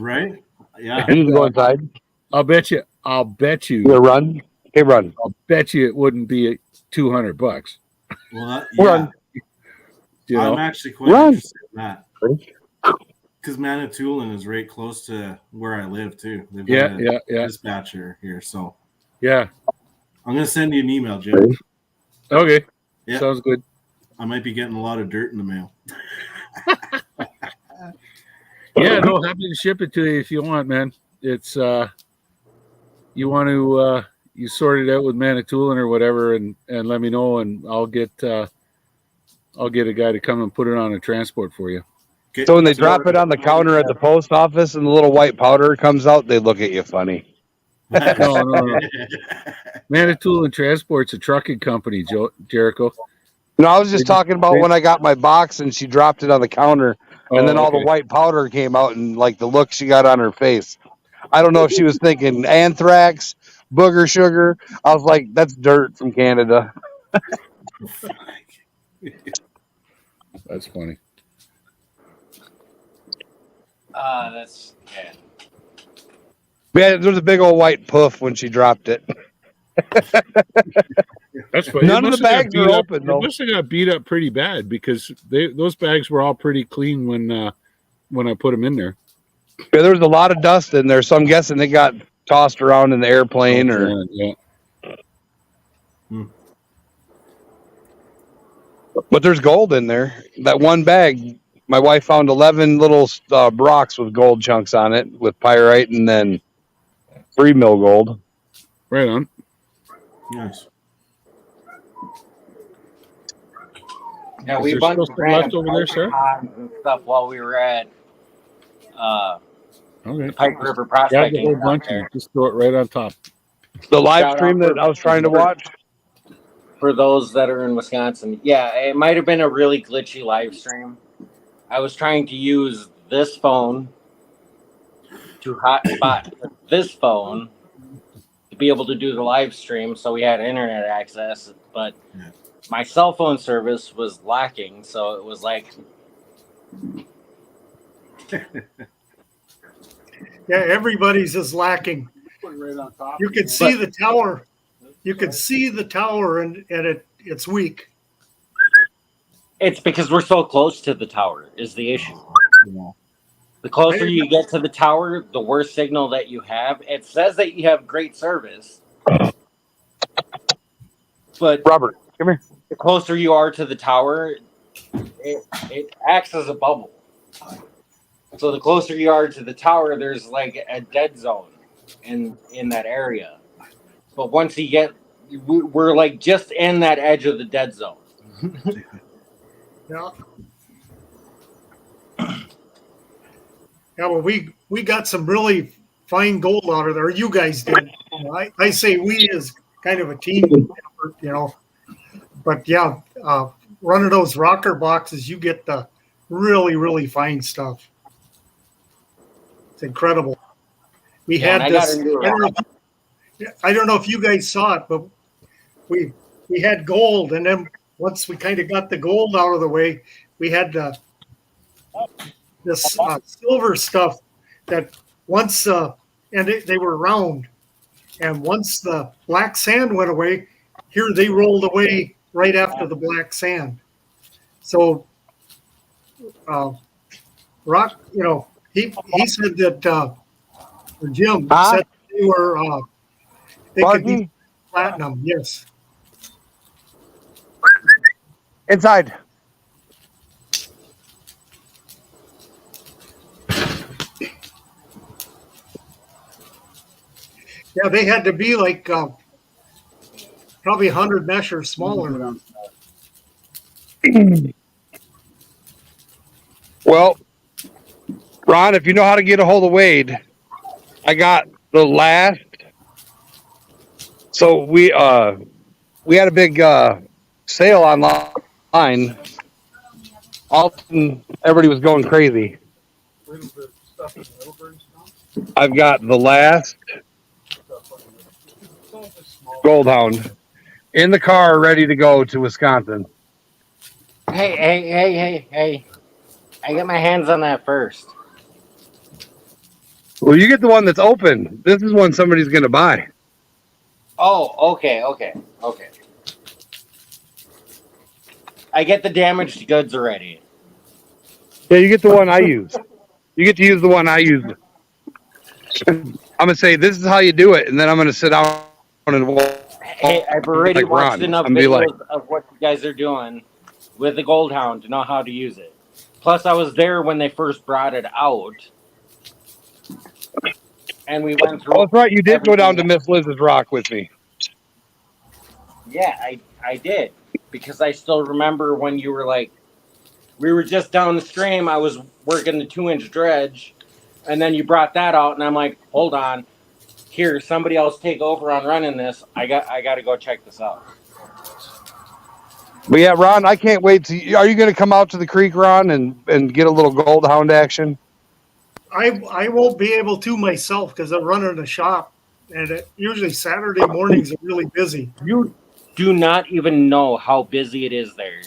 Right. Yeah. And go inside. I'll bet you. You gonna run? Okay, run. I'll bet you it wouldn't be $200. Well, that, Run. You know, I'm actually quite Run. interested in that because Manitoulin is right close to where I live too. They've got a yeah. dispatcher here, so Yeah. I'm gonna send you an email, Jim. Okay. Yeah. Sounds good. I might be getting a lot of dirt in the mail. Yeah, no, happy to ship it to you if you want, man. It's you want to you sort it out with Manitoulin or whatever, and let me know, and I'll get a guy to come and put it on a transport for you. Okay. So when they drop it on the counter at the post office and the little white powder comes out, they look at you funny. No. Manitoulin Transport's a trucking company, Jericho. No, I was just talking about when I got my box and she dropped it on the counter, and then all the white powder came out, and like the look she got on her face. I don't know if she was thinking anthrax, booger sugar. I was like, that's dirt from Canada. That's funny. That's yeah. Yeah, there was a big old white poof when she dropped it. That's funny. None of the bags were open, It though. must have got beat up pretty bad because those bags were all pretty clean when I put them in there. Yeah, there was a lot of dust in there, so I'm guessing they got tossed around in the airplane or. Yeah. But there's gold in there. That one bag, my wife found 11 little rocks with gold chunks on it with pyrite and then free mill gold. Right on. Nice. Yeah, Is we there bunched still some left over there, sir? and stuff while we were at Okay. Pike River Grab the prospecting. whole down bunch there. and just throw it right on top. The live Shout stream out that I was trying to watch. For those that are in Wisconsin, yeah, it might have been a really glitchy live stream. I was trying to use this phone to hotspot this phone to be able to do the live stream, so we had internet access, but my cell phone service was lacking, so it was like, Yeah, everybody's is lacking. You could see the tower. You could see the tower, and it's weak. it's because we're so close to the tower is the issue. The closer you get to the tower, the worse signal that you have. It says that you have great service, but Robert, come here. the closer you are to the tower, it acts as a bubble. So the closer you are to the tower, there's like a dead zone in that area. But once you get, we're like just in that edge of the dead zone. Yeah. Yeah, well, we got some really fine gold out of there. You guys did. I say we as kind of a team effort, you know. But yeah, running those rocker boxes, you get the really, really fine stuff. It's incredible. We Yeah, and had I this. got into it. I don't know if you guys saw it, but we had gold, and then once we kind of got the gold out of the way, we had this silver stuff that once and they were round, and once the black sand went away, here they rolled away right after the black sand. So Rock, he said that or Jim said they were they could be platinum. Yes. Inside. Yeah, they had to be like probably 100 mesh or smaller. Well, Ron, if you know how to get a hold of Wade, I got the last. So we had a big sale online. All of a sudden, everybody was going crazy. I've got the last Goldhound in the car, ready to go to Wisconsin. Hey. I get my hands on that first. Well, you get the one that's open. This is one somebody's going to buy. Oh, okay. I get the damaged goods already. Yeah, you get the one I use. You get to use the one I use. I'm going to say, this is how you do it. And then I'm going to sit down and Hey, I've already like watched Ron, enough and be videos like, of what you guys are doing with the Goldhound to know how to use it. Plus, I was there when they first brought it out. And we went through. oh, that's right. You did go down to everything. Miss Liz's Rock with me. Yeah, I did. Because I still remember when you were like, we were just down the stream. I was working the 2-inch dredge. And then you brought that out. And I'm like, hold on. Here, somebody else take over on running this. I got to go check this out. But yeah, Ron, I can't wait to. Are you going to come out to the creek, Ron, and get a little Goldhound action? I won't be able to myself because I'm running a shop, and usually Saturday mornings are really busy. You do not even know how busy it is there.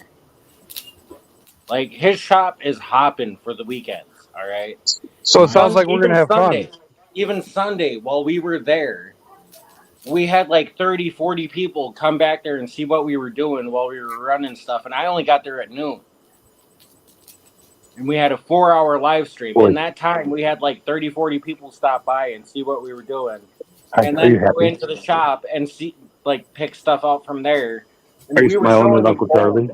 Like, his shop is hopping for the weekends, all right? So it sounds like we're going to have fun. Even Sunday, while we were there, we had like 30, 40 people come back there and see what we were doing while we were running stuff. And I only got there at noon. And we had a 4-hour live stream. In that time, we had like 30, 40 people stop by and see what we were doing. And then go into the shop and see, like, pick stuff out from there. And Are you smiling at Uncle Charlie?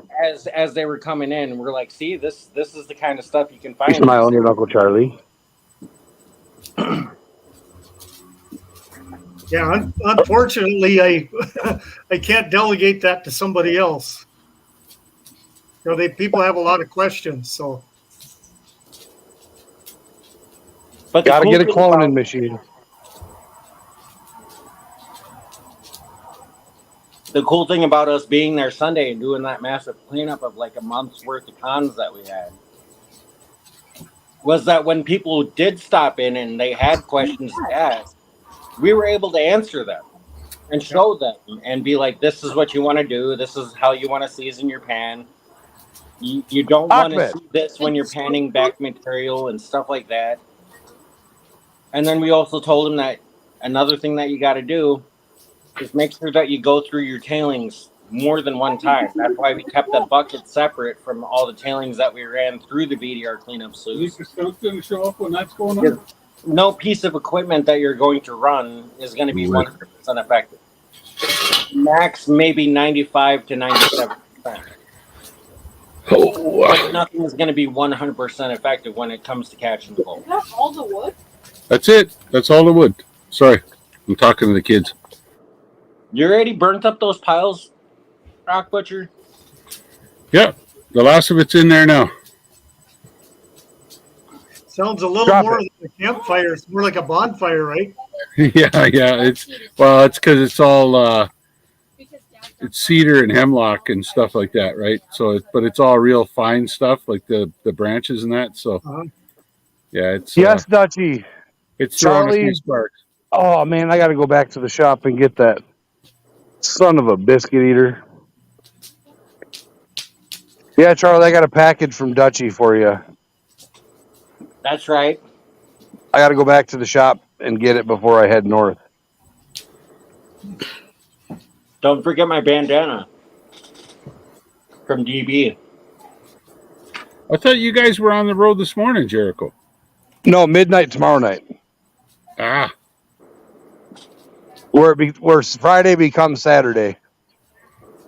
As they were coming in, we're like, see, this is the kind of stuff you can find. You smiling at Uncle Charlie? Yeah, unfortunately, I can't delegate that to somebody else. People have a lot of questions, so. But got to get a cloning machine. The cool thing about us being there Sunday and doing that massive cleanup of like a month's worth of cons that we had was that when people did stop in and they had questions to ask, we were able to answer them and show them and be like, this is what you want to do. This is how you want to season your pan. You don't want to see this when you're panning back material and stuff like that. And then we also told them that another thing that you got to do is make sure that you go through your tailings more than one time. That's why we kept the bucket separate from all the tailings that we ran through the BDR cleanup sluice. Is the going to show up when that's going on? No piece of equipment that you're going to run is going to be 100% effective. Max maybe 95 to 97%. But nothing is going to be 100% effective when it comes to catching the gold. Is that all the wood? That's it. That's all the wood. Sorry, I'm talking to the kids. You already burnt up those piles, Rock Butcher? Yeah, the last of it's in there now. Sounds a little more like a campfire. It's more like a bonfire, right? yeah. It's because it's all it's cedar and hemlock and stuff like that, right? So, but it's all real fine stuff, like the branches and that. So, yeah, it's yes, Dutchie. It's throwing a few sparks. Oh man, I got to go back to the shop and get that son of a biscuit eater. Yeah, Charlie, I got a package from Dutchy for you. That's right. I got to go back to the shop and get it before I head north. Don't forget my bandana from DB. I thought you guys were on the road this morning, Jericho. No, midnight tomorrow night. Ah, Where Friday becomes Saturday.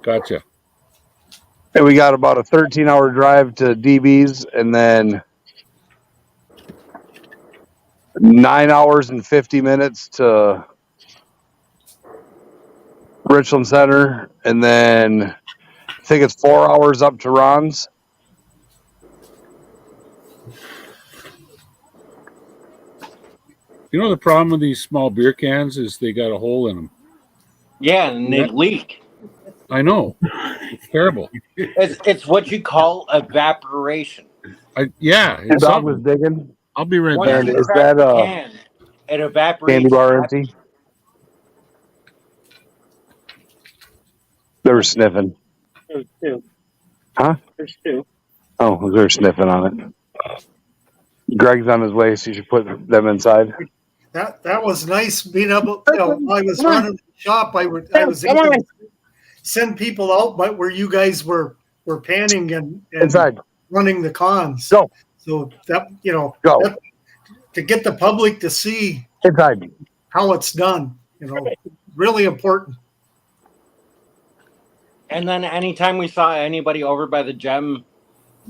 gotcha. And we got about a 13-hour drive to DB's and then 9 hours and 50 minutes to Richland Center. And then I think it's 4 hours up to Ron's. You know the problem with these small beer cans is they got a hole in them. Yeah, and they leak. I know. It's terrible. It's what you call evaporation. Yeah, The it's dog was something. digging. I'll be right Once back. you is crack that, the can, it evaporates. Candy bar empty? They were sniffing. There's two. Huh? There's two. Oh, they're sniffing on it. Greg's on his way, so you should put them inside. That was nice being able. While I was running the shop, I was able to send people out, but where you guys were panning and Inside. running the cons. Go. So that Go. to get the public to see Inside. how it's done, really important. And then anytime we saw anybody over by the gem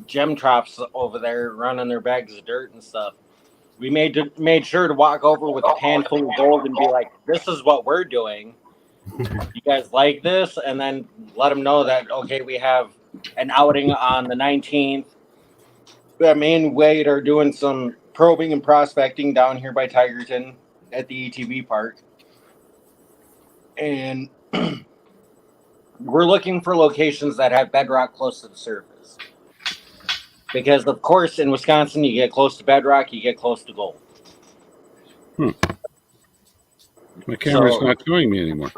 troughs over there running their bags of dirt and stuff, we made sure to walk over with a pan full of gold and be like, "This is what we're doing. You guys like this?" And then let them know that okay, we have an outing on the 19th. That me and Wade are doing some probing and prospecting down here by Tigerton at the ETV park, and we're looking for locations that have bedrock close to the surface. Because, of course, in Wisconsin, you get close to bedrock, you get close to gold. My camera's not showing me anymore.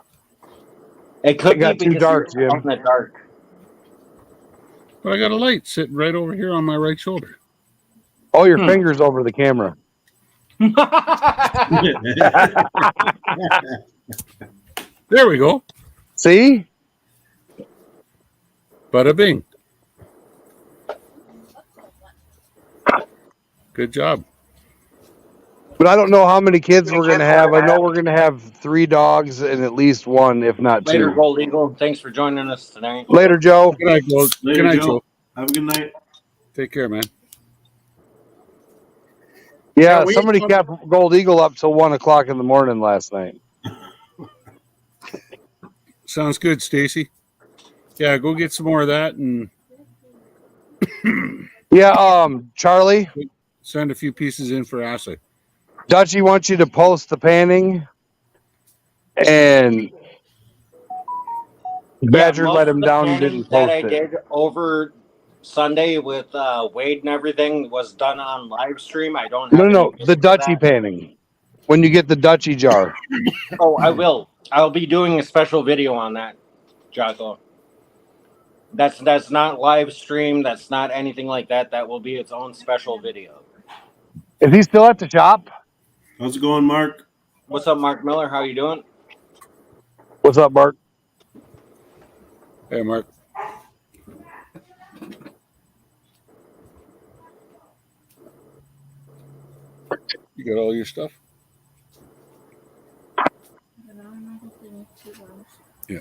It could got be too because dark, you're Jim. out in the dark. But I got a light sitting right over here on my right shoulder. Oh, your finger's over the camera. There we go. See? Bada bing. Good job. But I don't know how many kids we're going to have. I know we're going to have 3 dogs and at least 1, if not 2. Later, Gold Eagle. Thanks for joining us tonight. Later, Joe. Good night, Gold. Later, Good night, Joe. Joe. Have a good night. Take care, man. Yeah, we- somebody kept Gold Eagle up till 1 o'clock in the morning last night. Sounds good, Stacy. Yeah, go get some more of that and Yeah, Charlie, send a few pieces in for Ashley. Dutchy wants you to post the panning, and Badger most let of him the down and planning didn't that post I it. did over Sunday with Wade and everything was done on live stream. I don't have No, any the video of Dutchy that. panning. When you get the Dutchy jar. Oh, I will. I'll be doing a special video on that, Jocko. That's not live stream. That's not anything like that. That will be its own special video. Is he still at the shop? How's it going, Mark? What's up, Mark Miller? How you doing? What's up, Mark? Hey, Mark. You got all your stuff? Yeah.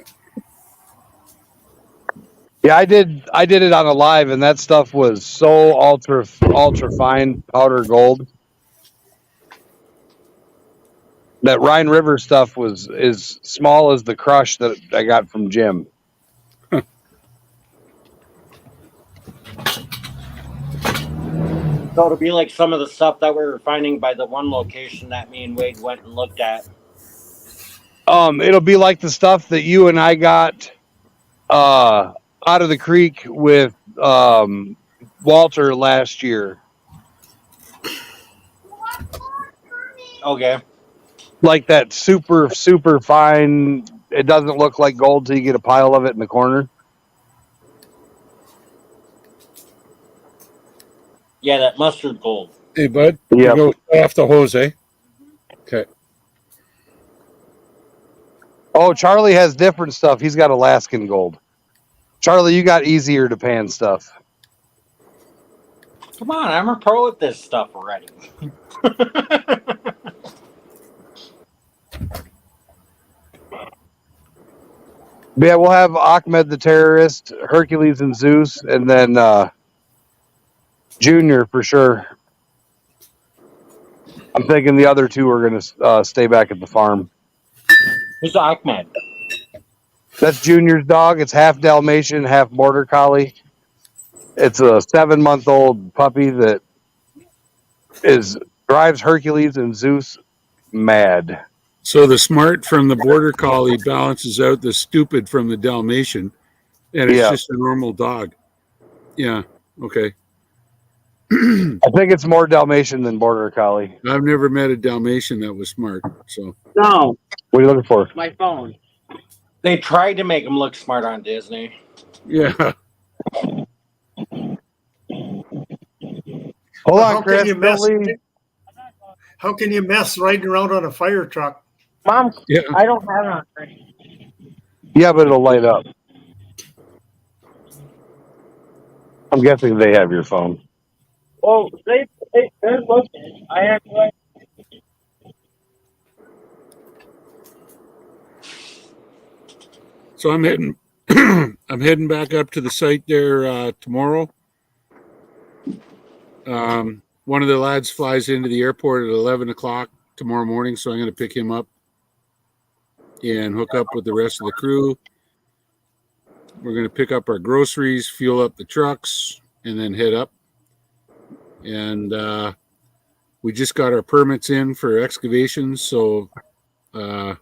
Yeah, I did it on a live, and that stuff was so ultra fine powder gold. That Rhine River stuff was as small as the crush that I got from Jim. So it'll be like some of the stuff that we were finding by the one location that me and Wade went and looked at. It'll be like the stuff that you and I got out of the creek with Walter last year. Okay. Like that super fine. It doesn't look like gold till you get a pile of it in the corner. Yeah, that mustard gold. Hey, bud. Yeah. You go off the hose, eh? Okay. Oh, Charlie has different stuff. He's got Alaskan gold. Charlie, you got easier to pan stuff. Come on, I'm a pro at this stuff already. But yeah, we'll have Ahmed the terrorist, Hercules and Zeus, and then Junior for sure. I'm thinking the other two are going to stay back at the farm. Who's Ahmed? That's Junior's dog. It's half Dalmatian, half Border Collie. It's a 7-month-old puppy that drives Hercules and Zeus mad. So the smart from the Border Collie balances out the stupid from the Dalmatian, and it's just a normal dog. Yeah. Okay. I think it's more Dalmatian than Border Collie. I've never met a Dalmatian that was smart. So No, What are you looking for? my phone. They tried to make him look smart on Disney. yeah. Hold How on, Chris. can you mess? Don't leave. How can you mess riding around on a fire truck? Mom, Yeah. I don't have it on. Yeah, but it'll light up. I'm guessing they have your phone. Oh, they're looking. I have like. So I'm heading. I'm heading back up to the site there tomorrow. One of the lads flies into the airport at 11 o'clock tomorrow morning, so I'm going to pick him up and hook up with the rest of the crew. We're going to pick up our groceries, fuel up the trucks, and then head up. And we just got our permits in for excavations, so they're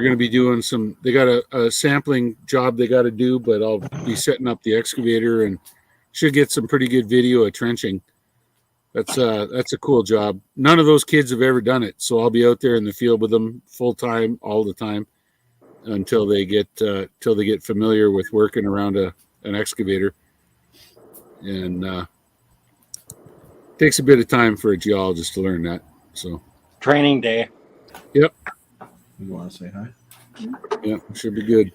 going to be doing they got a sampling job they got to do, but I'll be setting up the excavator and should get some pretty good video of trenching. That's a cool job. None of those kids have ever done it, so I'll be out there in the field with them full time, all the time, until they get familiar with working around an excavator. And takes a bit of time for a geologist to learn that. So Training day. You want to say hi? yeah, should be good.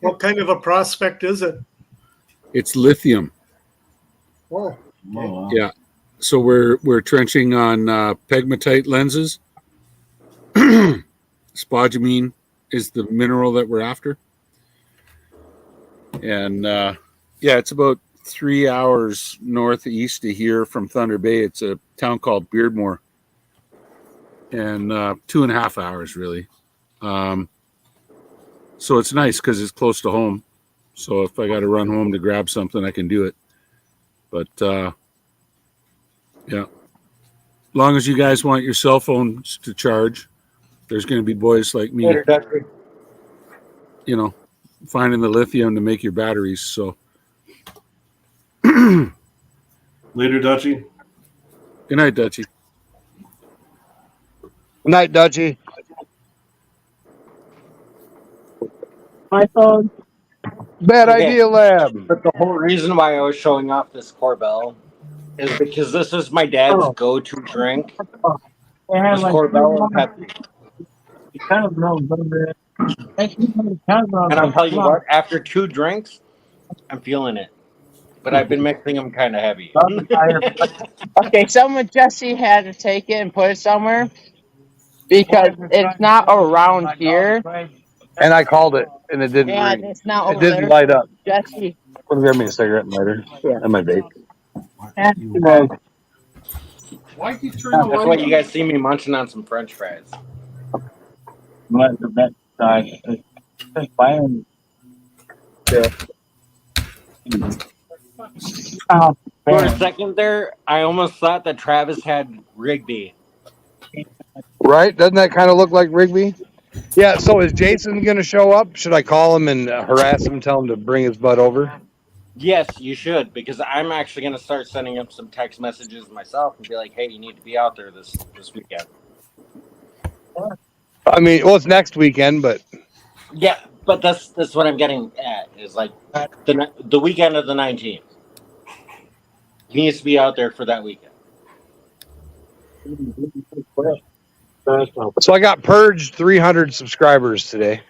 What kind of a prospect is it? It's lithium. Oh, Oh, wow. Yeah. So we're trenching on pegmatite lenses. Spodumene is the mineral that we're after. And yeah, it's about 3 hours northeast of here from Thunder Bay. It's a town called Beardmore. And 2.5 hours really. So it's nice because it's close to home. So if I got to run home to grab something, I can do it. But yeah, as long as you guys want your cell phones to charge, there's going to be boys like me, finding the lithium to make your batteries. So Later, Dutchie. good night, Dutchie. Good night, Dutchie. My phone. Bad Okay. idea, lab. But the whole reason why I was showing off this Corbel is because this is my dad's go-to drink. They have This like. Corbel and Pepsi. You kind of know, but And I'll tell you what, after 2 drinks, I'm feeling it. But I've been mixing them kind of heavy. Okay, someone Jesse had to take it and put it somewhere because it's not around here. And I called it, and it didn't And ring. it's not It over didn't there. light up. Jesse. Want to grab me a cigarette and lighter? Yeah. And my vape. Why'd you turn That's why you guys see me munching on some French fries. For a second there, I almost thought that Travis had Rigby. Right? Doesn't that kind of look like Rigby? Yeah, so is Jason going to show up? Should I call him and harass him, tell him to bring his butt over? Yes, you should, because I'm actually going to start sending him some text messages myself and be like, hey, you need to be out there this weekend. I mean, well, it's next weekend, but Yeah, but that's what I'm getting at, is like the weekend of the 19th. He needs to be out there for that weekend. So I got purged 300 subscribers today.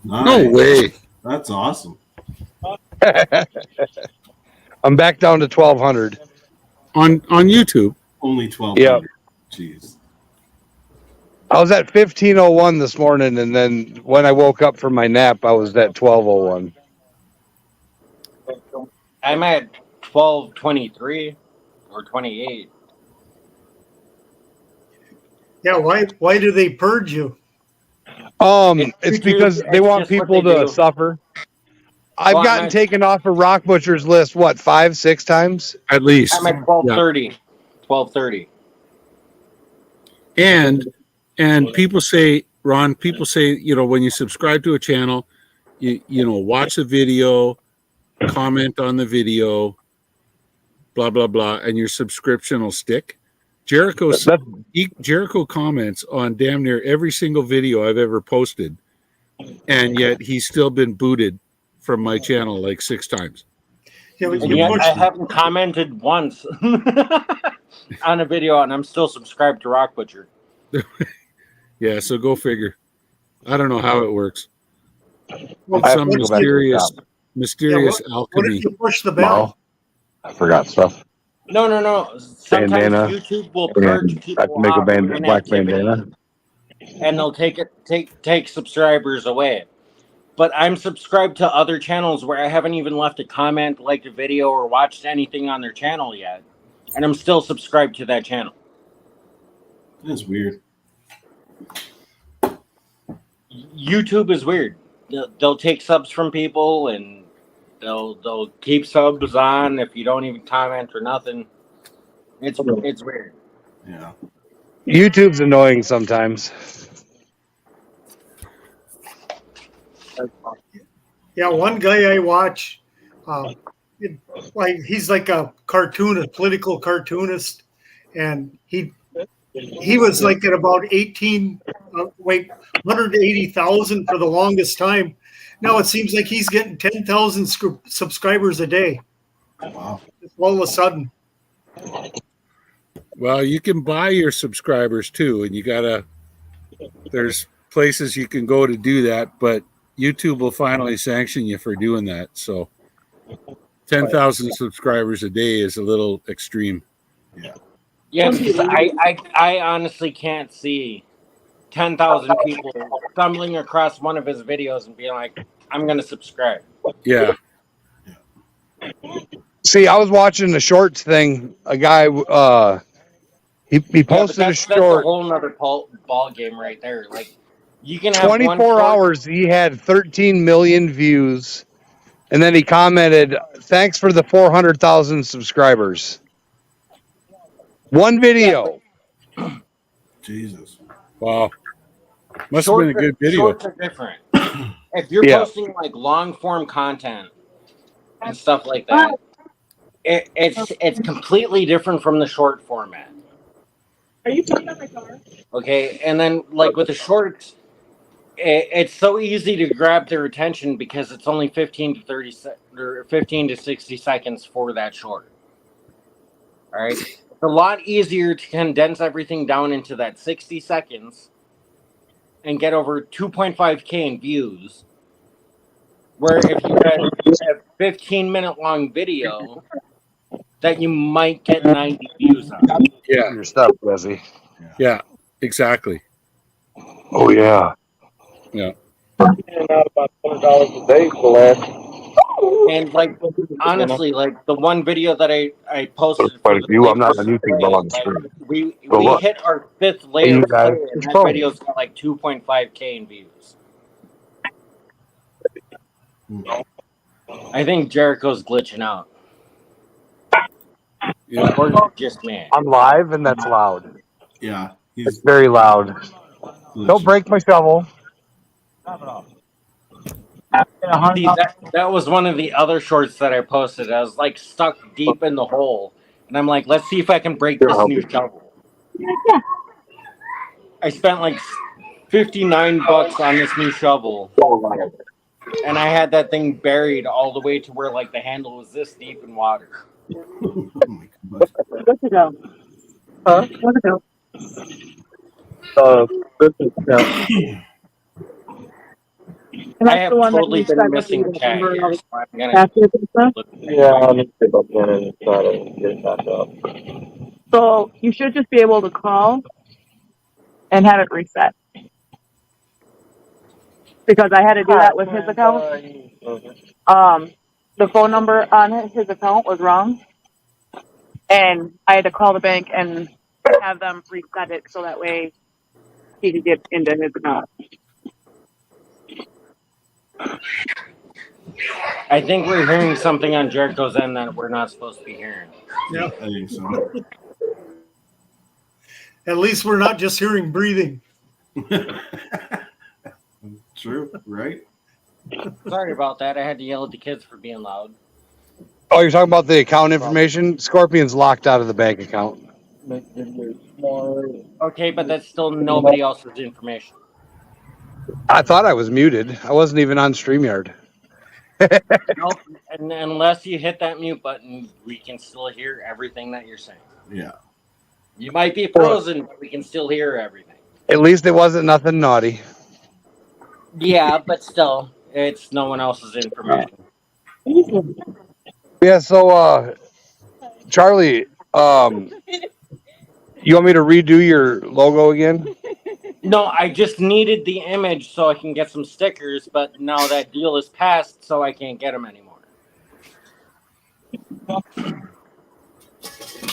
Nice. No way. That's awesome. I'm back down to 1,200. On YouTube. Only 12. Yep. Jeez. I was at 1501 this morning, and then when I woke up from my nap, I was at 1201. I'm at 1223 or 28. Yeah, why do they purge you? It's because they It's want just what people they to do. suffer. I've Well, gotten taken off of Rock Butcher's list, what, 5-6 times? At least. I'm at 1230. 1230. And people say, Ron, people say, when you subscribe to a channel, you watch the video, comment on the video, blah blah blah, and your subscription will stick. Jericho comments on damn near every single video I've ever posted, and yet he's still been booted from my channel like 6 times. You, And you yet push, I haven't commented once on a video, and I'm still subscribed to Rock Butcher. Yeah, so go figure. I don't know how it works. well, I have Some to go back to the mysterious what alchemy. if you push the bell? I forgot stuff. No. Sometimes Bandana. YouTube will purge people I have to make a off for black inactivity, bandana. and they'll take subscribers away. But I'm subscribed to other channels where I haven't even left a comment, liked a video, or watched anything on their channel yet, and I'm still subscribed to that channel. That's weird. YouTube is weird. They'll take subs from people, and they'll keep subs on if you don't even comment or nothing. It's weird. Yeah. YouTube's annoying sometimes. Yeah, one guy I watch, he's like a cartoonist, political cartoonist, and he was like at about 180,000 for the longest time. Now it seems like he's getting 10,000 subscribers a day. Wow. All of a sudden. Well, you can buy your subscribers too, and there's places you can go to do that, but YouTube will finally sanction you for doing that. So 10,000 subscribers a day is a little extreme. Yeah, because I honestly can't see 10,000 people stumbling across one of his videos and being like, I'm going to subscribe. Yeah. See, I was watching the shorts thing. A guy, he posted a That's a short. whole nother ball game right there. Like, you can have 24 hours, he had 13 million views. And then he commented, "Thanks for the 400,000 subscribers." One video. Jesus. Wow. Must have been a good video. Shorts are different. If you're posting like long form content and stuff like that, it's completely different from the short format. Are you talking about my car? Okay, and then like with the shorts, it's so easy to grab their attention because it's only 15 to 60 seconds for that short. All right, it's a lot easier to condense everything down into that 60 seconds and get over 2.5K in views. Where if you had a 15-minute long video, that you might get 90 views on. Yeah. Your stuff, Leslie. Yeah, exactly. Oh yeah. Yeah. Out about $100 a day for the last. And like honestly, like the one video that I posted. There's quite a few. I'm not on YouTube, but on the screen. We look. hit our 5th layer, guys, and that phone. video's got like 2.5K in views. I think Jericho's glitching out. Yeah. Or is it just me? I'm live, and that's loud. Yeah. It's He's very loud. Don't break my shovel. See, that was one of the other shorts that I posted. I was like stuck deep in the hole, and I'm like, let's see if I can break this new shovel. I spent like $59 on this new shovel, and I had that thing buried all the way to where like the handle was this deep in water. Oh my God. Good to go. Huh? Good to go. Good to go. And I that's the have one that totally you been said that you missing don't chat remember here, all so I'm the gonna passwords and stuff. look. Yeah, I'll need to go in and try to get it back up. So you should just be able to call and have it reset. Because I had to do that with his account. The phone number on his account was wrong, and I had to call the bank and have them reset it so that way he could get into his account. I think we're hearing something on Jericho's end that we're not supposed to be hearing. Yeah, I think so. At least we're not just hearing breathing. True, right? Sorry about that. I had to yell at the kids for being loud. Oh, you're talking about the account information? Scorpion's locked out of the bank account. Okay, but that's still nobody else's information. I thought I was muted. I wasn't even on StreamYard. Nope. And unless you hit that mute button, we can still hear everything that you're saying. Yeah. You might be frozen, but we can still hear everything. At least it wasn't nothing naughty. Yeah, but still, it's no one else's information. Yeah, so Charlie, you want me to redo your logo again? No, I just needed the image so I can get some stickers, but now that deal is passed, so I can't get them anymore.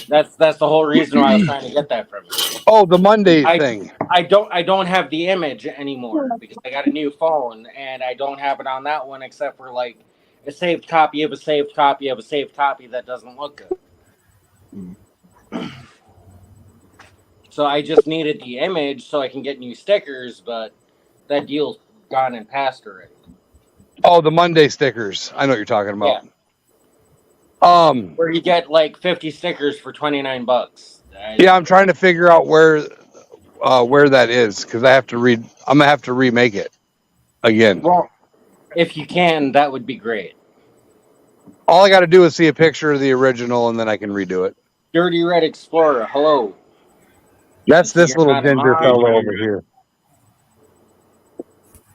That's the whole reason why I was trying to get that from you. Oh, the Monday thing. I don't have the image anymore because I got a new phone and I don't have it on that one except for like a saved copy of a saved copy of a saved copy that doesn't look good. So I just needed the image so I can get new stickers, but that deal's gone and passed already. Oh, the Monday stickers. I know what you're talking about. Yeah. Where you get like 50 stickers for $29. Yeah, I'm trying to figure out where that is because I'm gonna have to remake it again. Well, if you can, that would be great. All I got to do is see a picture of the original, and then I can redo it. Dirty Red Explorer, hello. That's this little ginger fellow over here.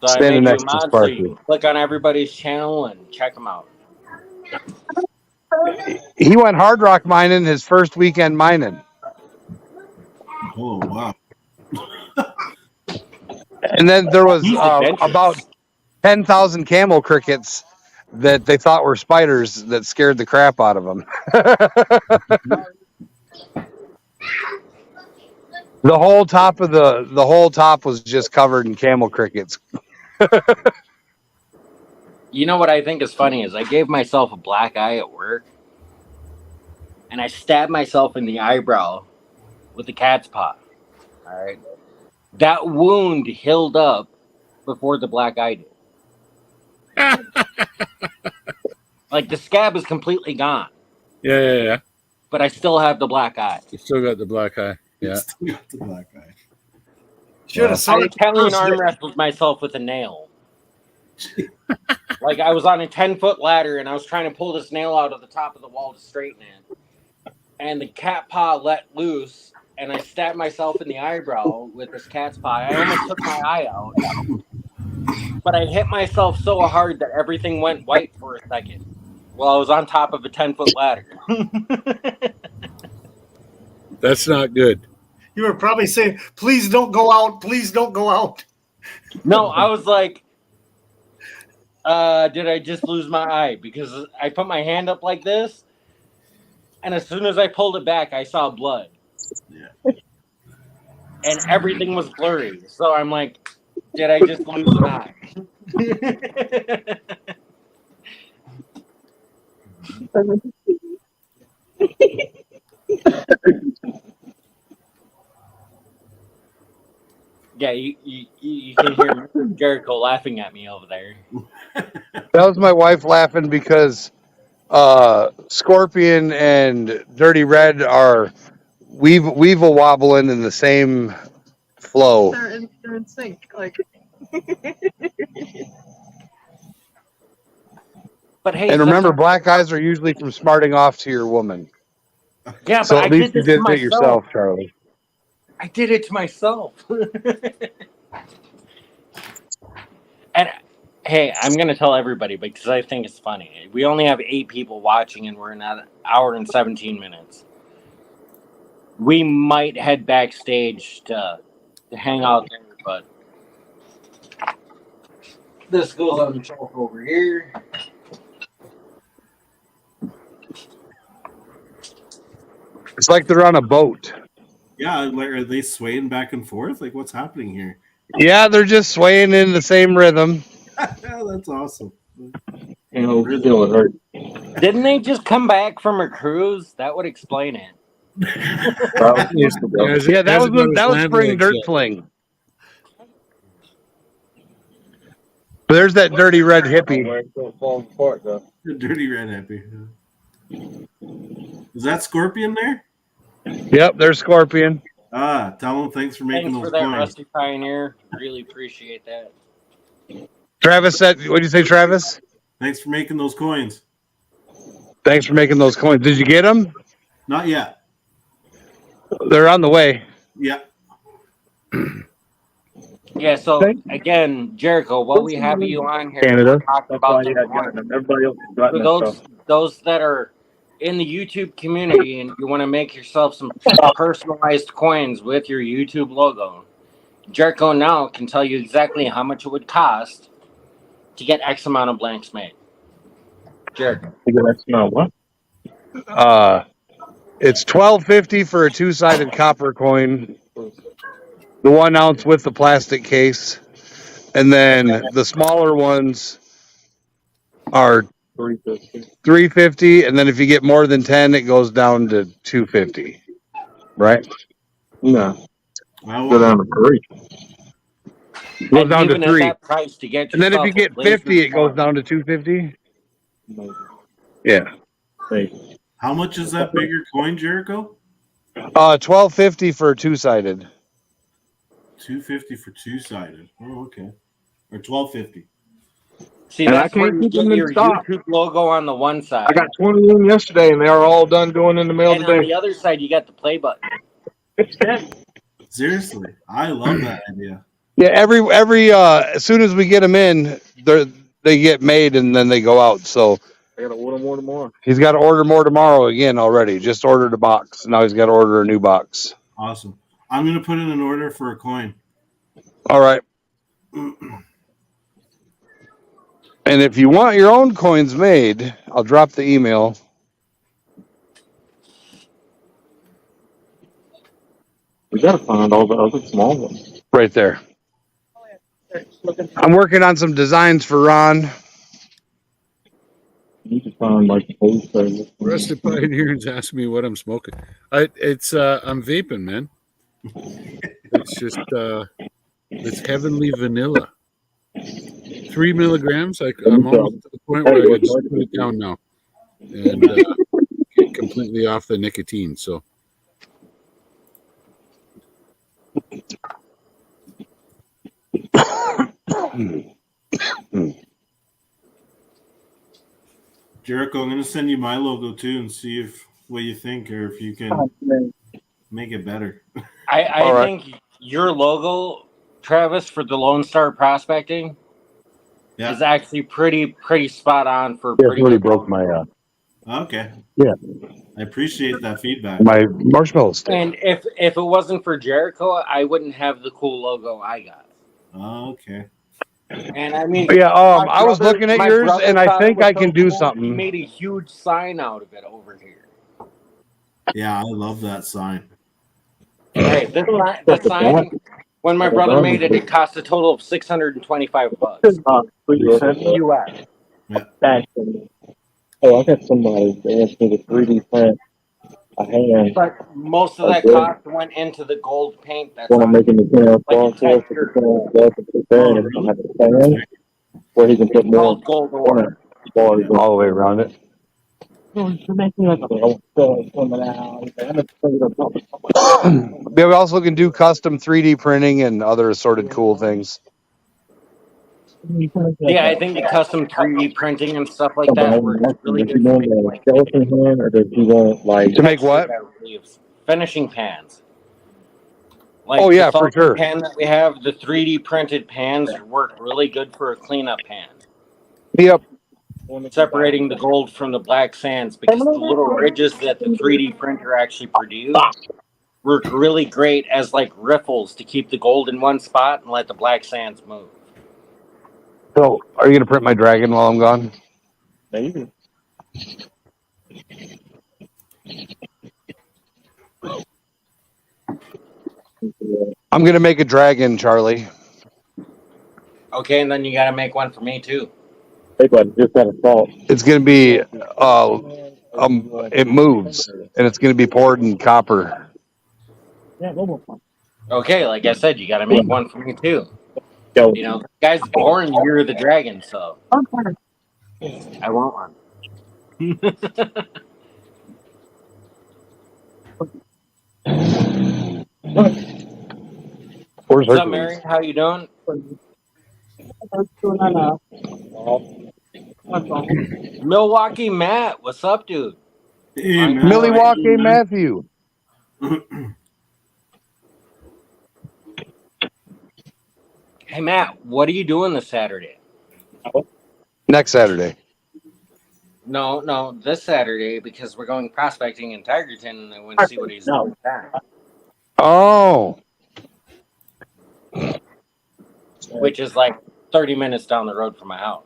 So Standing next to so Sparky. you can click on everybody's channel and check them out. He went hard rock mining his first weekend mining. Oh, wow. And then there was about 10,000 camel crickets that they thought were spiders that scared the crap out of them. The whole top was just covered in camel crickets. You know what I think is funny is I gave myself a black eye at work and I stabbed myself in the eyebrow with a cat's paw. All right. That wound healed up before the black eye did. Like the scab is completely gone. Yeah. But I still have the black eye. You still got the black eye. Yeah. Still got the black eye. Should have saw I it Italian first. arm wrestled myself with a nail. Like I was on a 10-foot ladder and I was trying to pull this nail out of the top of the wall to straighten it. And the cat paw let loose and I stabbed myself in the eyebrow with this cat's paw. I almost took my eye out. But I hit myself so hard that everything went white for a second while I was on top of a 10-foot ladder. That's not good. You were probably saying, please don't go out. Please don't go out. No, I was like, did I just lose my eye? Because I put my hand up like this, and as soon as I pulled it back, I saw blood. Yeah. And everything was blurry. So I'm like, did I just lose an eye? Yeah, you can hear Jericho laughing at me over there. That was my wife laughing because Scorpion and Dirty Red are weevil wobbling in the same flow. They're in sync. Like But hey, And remember, sometimes- black eyes are usually from smarting off to your woman. yeah, So but I at least did you this to did it myself. yourself, Charlie. I did it to myself. And hey, I'm gonna tell everybody because I think it's funny. We only have 8 people watching, and we're in an hour and 17 minutes. We might head backstage to hang out there, but this goes on the shelf over here. It's like they're on a boat. Yeah, like, are they swaying back and forth? Like, what's happening here? Yeah, they're just swaying in the same rhythm. Yeah, that's awesome. You know, still it hurt. Didn't they just come back from a cruise? That would explain it. Yeah, that was spring dirt fling. But there's that dirty red hippie. The dirty red happy. Is that Scorpion there? Yep, there's Scorpion. Ah, tell him thanks for making Thanks for those that, coins. Rusty Pioneer. Really appreciate that. Travis said, what'd you say, Travis? Thanks for making those coins. Thanks for making those coins. Did you get them? Not yet. They're on the way. Yeah. Yeah, so again, Jericho, while we have you on here, Canada. talking about the coins. Everybody else is gotten For those that are in the YouTube community and you want to make yourself some personalized coins with your YouTube logo, Jericho now can tell you exactly how much it would cost to get X amount of blanks made. Jericho. What? It's $12.50 for a 2-sided copper coin. The 1 ounce with the plastic case. And then the smaller ones are $3.50, and then if you get more than 10, it goes down to $2.50. Right? No. I Go will. down to 3. It goes And down to even at 3. that price to get And then if you yourself get a laser 50, it goes coin. down to $2.50. Yeah. How much is that bigger coin, Jericho? $12.50 for a 2-sided. $2.50 for 2-sided. Oh, okay. Or $12.50. See, And I that's where can't you keep them get in your stock. YouTube logo on the one side. I got 20 in yesterday, and they are all done going in the mail and on today. the other side, you got the play button. Seriously, I love that idea. Yeah, every as soon as we get them in, they get made and then they go out. So I got to order more tomorrow. he's got to order more tomorrow again already. Just ordered a box. Now he's got to order a new box. Awesome. I'm going to put in an order for a coin. All right. And if you want your own coins made, I'll drop the email. We got to find all the other small ones. Right there. I'm working on some designs for Ron. You need to find like the wholesale. Rusty Pioneers asked me what I'm smoking. I'm vaping, man. It's just it's heavenly vanilla. 3 milligrams. I'm almost to the point where I can just put it down now and get completely off the nicotine. So Jericho, I'm going to send you my logo too and see if what you think or if you can make it better. I All right. think your logo, Travis, for the Lone Star Prospecting Yeah. is actually pretty spot on for Yeah, pretty somebody good broke logo. my Okay. Yeah. I appreciate that feedback. my marshmallow stick. And if it wasn't for Jericho, I wouldn't have the cool logo I got. Okay. And I mean, Yeah, my I was brother- looking at my yours, brother and I thought it think was I can so do cool, He something. made a huge sign out of it over here. Yeah, I love that sign. Hey, that sign, when my brother made it, it cost a total of $625 US. Oh, I got somebody that asked me to 3D print a hand But most of that Okay. cost went into the gold paint. That's when I'm on. making the can Like fall a for it. texture. And if I have a fan where he can put more Called gold ore. bars on. All the way around it. Yeah, we also can do custom 3D printing and other assorted cool things. Yeah, I think the custom 3D printing and stuff like that works really Does he good for want making, the like, skeleton hand, or does he want like? To make what? finishing pans. Like Oh the yeah, for salting sure. pan that we have, the 3D printed pans work really good for a cleanup pan. Yep. Separating the gold from the black sands, because the little ridges that the 3D printer actually produced work really great as like riffles to keep the gold in one spot and let the black sands move. So, are you gonna print my dragon while I'm gone? Maybe. I'm gonna make a dragon, Charlie. Okay, and then you got to make one for me too. Big one, just got a salt. It's gonna be it moves, and it's gonna be poured in copper. Okay, like I said, you got to make one for me too. Go. You know, the guy's born Year of the Dragon, so I want one. Where's What's up, Hercules? Mary? How you doing? Milwaukee Matt, what's up, dude? Hey, man. Milwaukee Matthew. Hey, Matt, what are you doing this Saturday? Next Saturday. No, this Saturday, because we're going prospecting in Tigerton, and I want to see what he's doing. Oh, Which is like 30 minutes down the road from my house.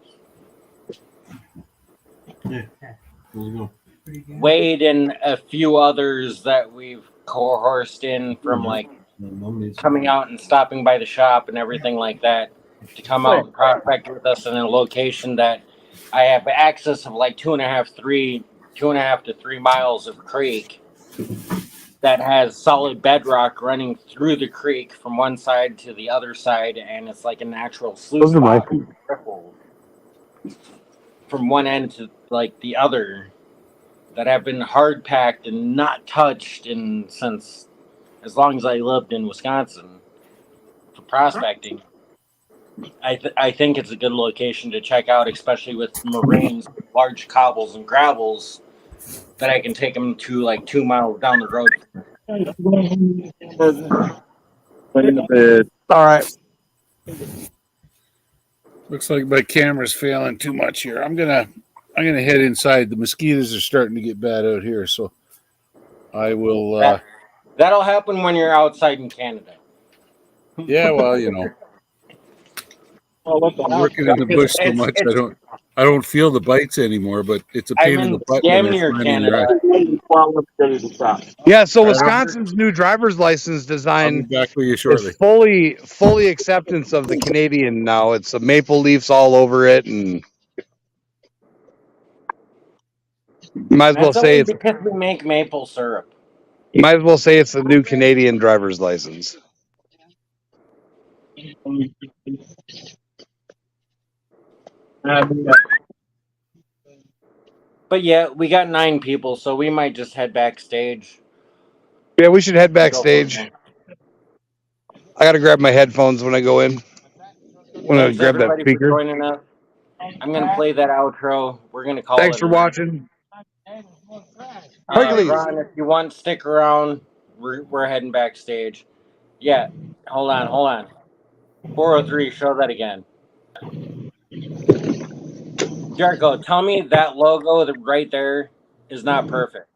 There you go. Wade and a few others that we've coerced in from like coming out and stopping by the shop and everything like that to come out and prospect with us in a location that I have access of like 2.5 to 3 miles of creek that has solid bedrock running through the creek from one side to the other side, and it's like a natural sluice those are my. spot from one end to like the other that have been hard packed and not touched in since as long as I lived in Wisconsin for prospecting. I think it's a good location to check out, especially with moraines, large cobbles and gravels that I can take them to like 2 miles down the road. All right. Looks like my camera's failing too much here. I'm gonna head inside. The mosquitoes are starting to get bad out here, so I will. That'll happen when you're outside in Canada. Yeah, well, you know, I'm working in the bush so much. I don't feel the bites anymore, but it's a pain in the butt. Damn near Canada. Yeah, so Wisconsin's new driver's license I'll be design back with you shortly. is fully acceptance of the Canadian now. It's a maple leaves all over it, and might as well That's say only it's because we make maple syrup. the new Canadian driver's license. But yeah, we got 9 people, so we might just head backstage. Yeah, we should head backstage. I gotta grab my headphones when I go in. When I Thanks grab that everybody for speaker. joining us. I'm gonna play that outro. We're gonna call Thanks it. for watching. Ron, if you want, stick around. We're heading backstage. Yeah, hold on. 403, show that again. Jericho, tell me that logo right there is not perfect.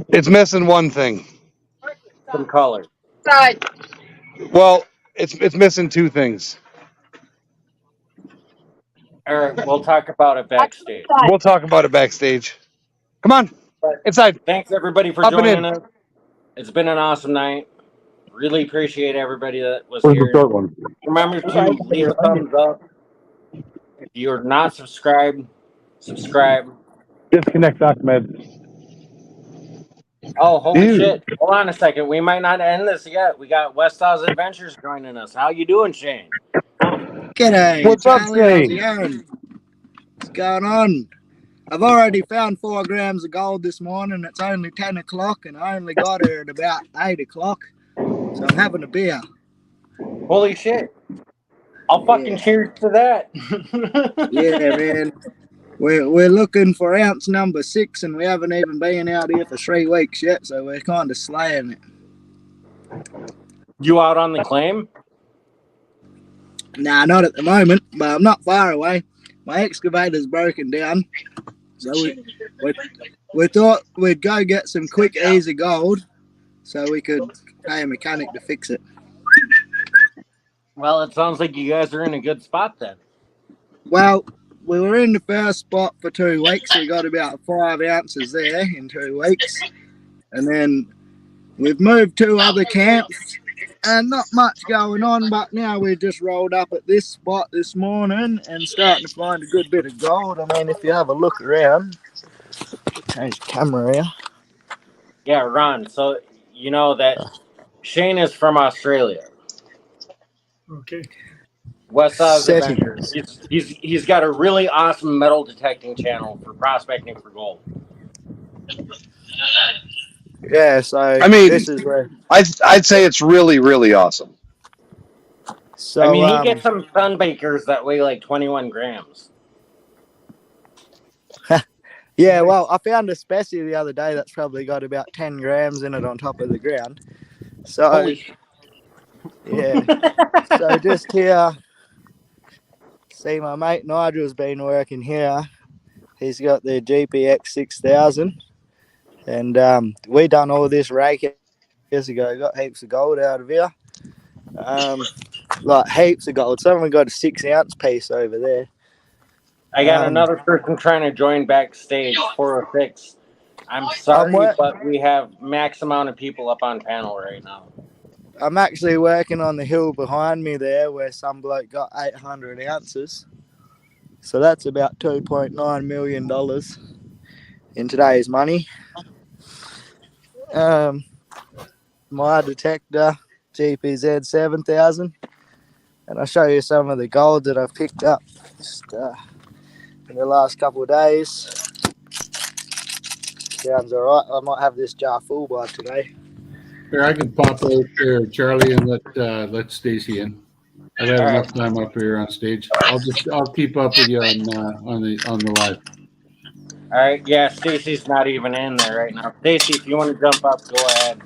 It's missing one thing. Some color. Well, it's missing two things. All right, we'll talk about it backstage. We'll talk about it backstage. Come on, inside. Thanks everybody for Up and joining in. us. It's been an awesome night. Really appreciate everybody that was Where's here. the short one? Remember to leave a thumbs up. If you're not subscribed, subscribe. Disconnect Ahmed. Oh, holy Dude. shit. Hold on a second. We might not end this yet. We got West House Adventures joining us. How you doing, Shane? G'day, What's up, Charlie, how's Shane? it going? What's going on? I've already found 4 grams of gold this morning. It's only 10 o'clock and I only got here at about 8 o'clock. So I'm having a beer. Holy shit. I'll fucking Yeah. cheers to that. Yeah, man. We're looking for ounce number 6, and we haven't even been out here for 3 weeks yet, so we're kind of slaying it. You out on the claim? Nah, not at the moment, but I'm not far away. My excavator's broken down, so we thought we'd go get some quick, easy gold so we could pay a mechanic to fix it. Well, it sounds like you guys are in a good spot then. Well, we were in the first spot for 2 weeks. We got about 5 ounces there in 2 weeks. And then we've moved to other camps and not much going on, but now we just rolled up at this spot this morning and starting to find a good bit of gold. I mean, if you have a look around, change the camera here. Yeah, Ron. So you know that Shane is from Australia. Okay. West Oz Setting. Adventures. He's got a really awesome metal detecting channel for prospecting for gold. Yeah, so I mean, this is where. I'd say it's really, really awesome. So, I mean, he gets some sunbakers that weigh like 21 grams. yeah, well, I found a specie the other day that's probably got about 10 grams in it on top of the ground. So, Holy yeah. So just here, see my mate Nigel's been working here. He's got the GPX 6000. And we done all this rake years ago. Got heaps of gold out of here. Like heaps of gold. Someone got a 6 ounce piece over there. I got another person trying to join backstage, 406. I'm sorry, but we have max amount of people up on panel right now. I'm actually working on the hill behind me there where some bloke got 800 ounces. So that's about $2.9 million in today's money. My detector, GPZ 7000. And I'll show you some of the gold that I've picked up just in the last couple of days. Sounds all right. I might have this jar full by today. Here, I can pop out there, Charlie, and let Stacy in. I've had enough time up here on stage. I'll keep up with you on the live. All right, yeah, Stacy's not even in there right now. Stacy, if you want to jump up, go ahead.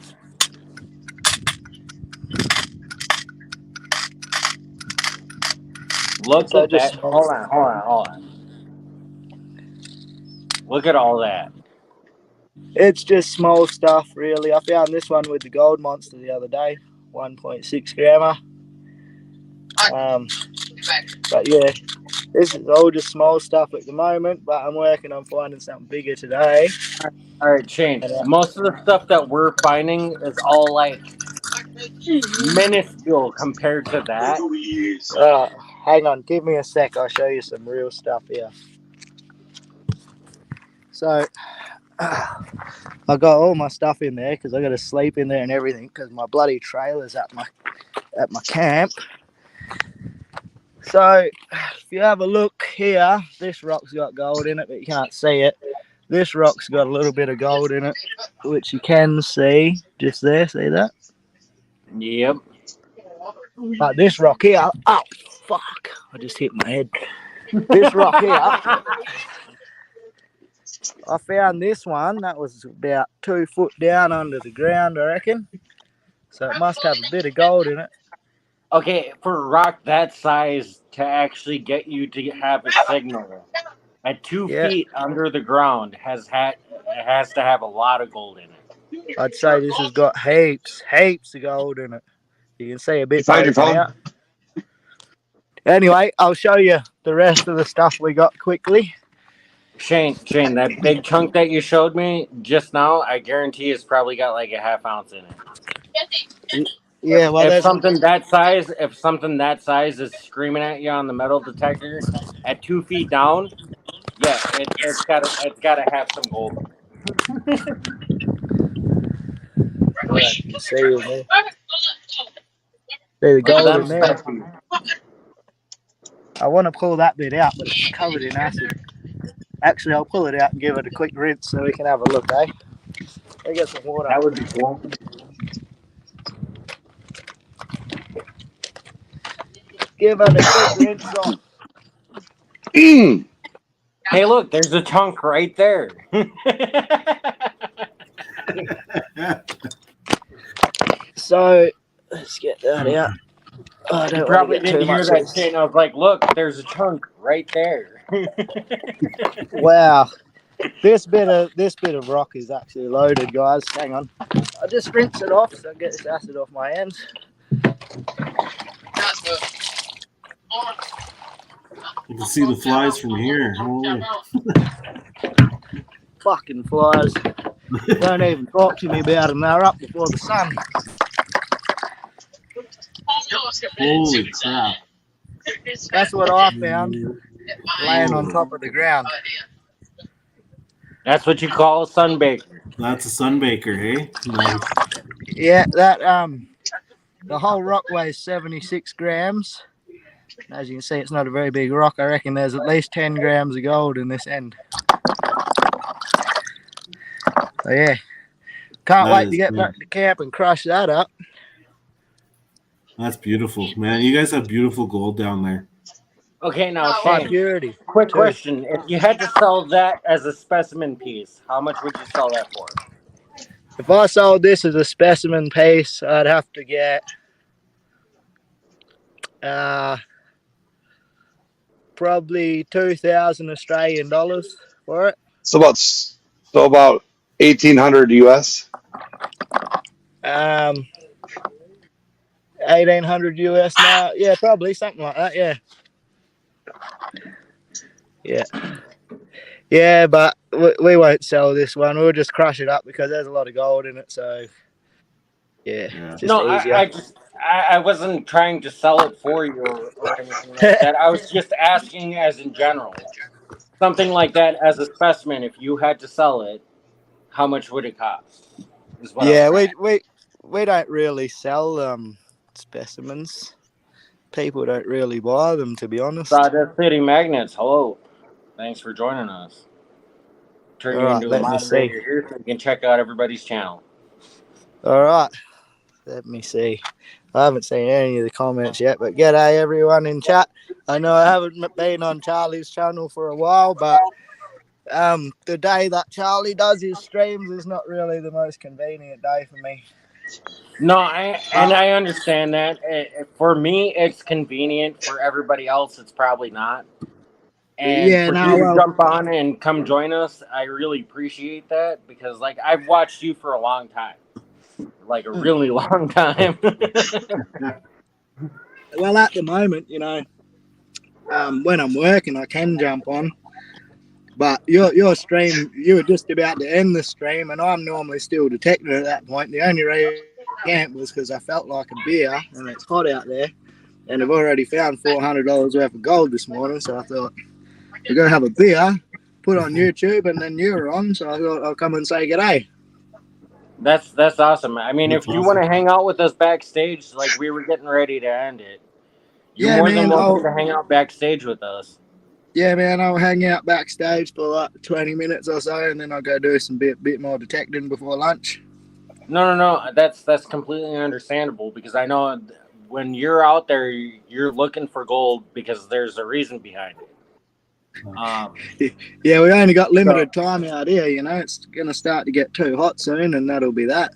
Look at that. Hold on. Look at all that. It's just small stuff, really. I found this one with the gold monster the other day, 1.6 grammer. But yeah, this is all just small stuff at the moment, but I'm working on finding something bigger today. All right, Shane. Most of the stuff that we're finding is all like minuscule compared to that. Hang on, give me a sec. I'll show you some real stuff here. So, I got all my stuff in there because I got to sleep in there and everything because my bloody trailer's at my camp. So, if you have a look here, this rock's got gold in it, but you can't see it. This rock's got a little bit of gold in it, which you can see just there. See that? Yep. But this rock here, oh, fuck. I just hit my head. This rock here, I found this one that was about 2 foot down under the ground, I reckon. So it must have a bit of gold in it. Okay, for a rock that size to actually get you to have a signal at 2 feet under the ground it has to have a lot of gold in it. I'd say this has got heaps of gold in it. You can see a bit. Find your phone. Out. Anyway, I'll show you the rest of the stuff we got quickly. Shane, that big chunk that you showed me just now, I guarantee it's probably got like a half ounce in it. Yeah, well, if something that size is screaming at you on the metal detector at 2 feet down, yeah, it's gotta have some gold. See the gold in there. I want to pull that bit out, but it's covered in acid. Actually, I'll pull it out and give it a quick rinse so we can have a look, eh? I get some water. That would be cool. give it a quick rinse off. Mm. Hey, look, there's a chunk right there. So let's get that out. Oh, I You don't want probably to get too didn't hear much. that shit, and I was like, look, there's a chunk right there. Wow. This bit of rock is actually loaded, guys. Hang on. I just rinse it off so I get this acid off my hands. You can see the flies from here. Holy. Fucking flies. Don't even talk to me about them. They're up before the sun. Holy crap. That's what I found laying on top of the ground. That's what you call a sunbaker. That's a sunbaker, hey? Nice. Yeah, that the whole rock weighs 76 grams. As you can see, it's not a very big rock. I reckon there's at least 10 grams of gold in this end. So yeah, can't That wait is to get good. back to camp and crush that up. That's beautiful. Man, you guys have beautiful gold down there. Okay, now, High Shane, purity. quick too. question. If you had to sell that as a specimen piece, how much would you sell that for? If I sold this as a specimen piece, I'd have to get probably 2,000 Australian dollars for it. So about 1,800 US. 1,800 US now. Yeah, probably something like that. Yeah, but we won't sell this one. We'll just crush it up because there's a lot of gold in it. So yeah. It's just No, easier. I wasn't trying to sell it for you or anything like that. I was just asking as in general. Something like that as a specimen, if you had to sell it, how much would it cost? Is what I Yeah, was we don't really sell specimens. People don't really buy them, to be honest. Sawdust City Magnets, hello. Thanks for joining us. Turn you All right, into a let me moderator see. here so you can check out everybody's channel. All right, let me see. I haven't seen any of the comments yet, but g'day everyone in chat. I know I haven't been on Charlie's channel for a while, but the day that Charlie does his streams is not really the most convenient day for me. No, I understand that. For me, it's convenient. For everybody else, it's probably not. And Yeah, for no, you to well- jump on and come join us, I really appreciate that because, like, I've watched you for a long time, like a really long time. Well, at the moment, you know, when I'm working, I can jump on. But your stream, you were just about to end the stream, and I'm normally still detecting at that point. The only reason I can't was because I felt like a beer, and it's hot out there. And I've already found $400 worth of gold this morning, so I thought, we're going to have a beer, put on YouTube, and then you're on, so I thought I'll come and say g'day. That's awesome. I mean, That's if you awesome. want to hang out with us backstage, like we were getting ready to end it, you're Yeah, more than man, welcome to hang out backstage with us. Yeah, man, I'll hang out backstage for like 20 minutes or so, and then I'll go do some bit more detecting before lunch. No. That's completely understandable because I know when you're out there, you're looking for gold because there's a reason behind it. Yeah, we only got limited time out here, you know. It's going to start to get too hot soon, and that'll be that.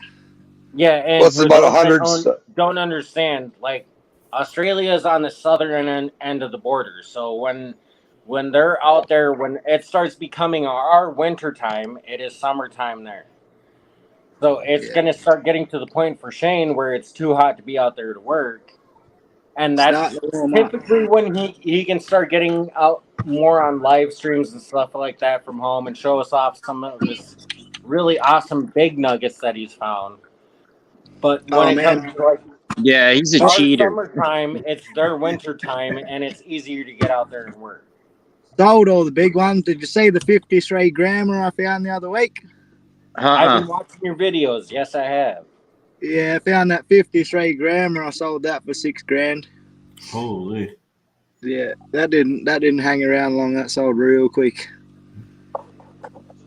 Yeah, and Well, it's for about those that 100. don't understand, like Australia is on the southern end of the border, so when they're out there, when it starts becoming our winter time, it is summertime there. So it's going to start getting to the point for Shane where it's too hot to be out there to work. And that's Starting to warm up. typically when he can start getting out more on live streams and stuff like that from home and show us off some of his really awesome big nuggets that he's found. But when it comes to like Yeah, he's a our cheater. summertime, it's their winter time and it's easier to get out there and work. Sold all the big ones. Did you see the 53 grammer I found the other week? I've been watching your videos. Yes, I have. Yeah, I found that 53 grammer. I sold that for $6,000. Holy. Yeah, that didn't hang around long. That sold real quick.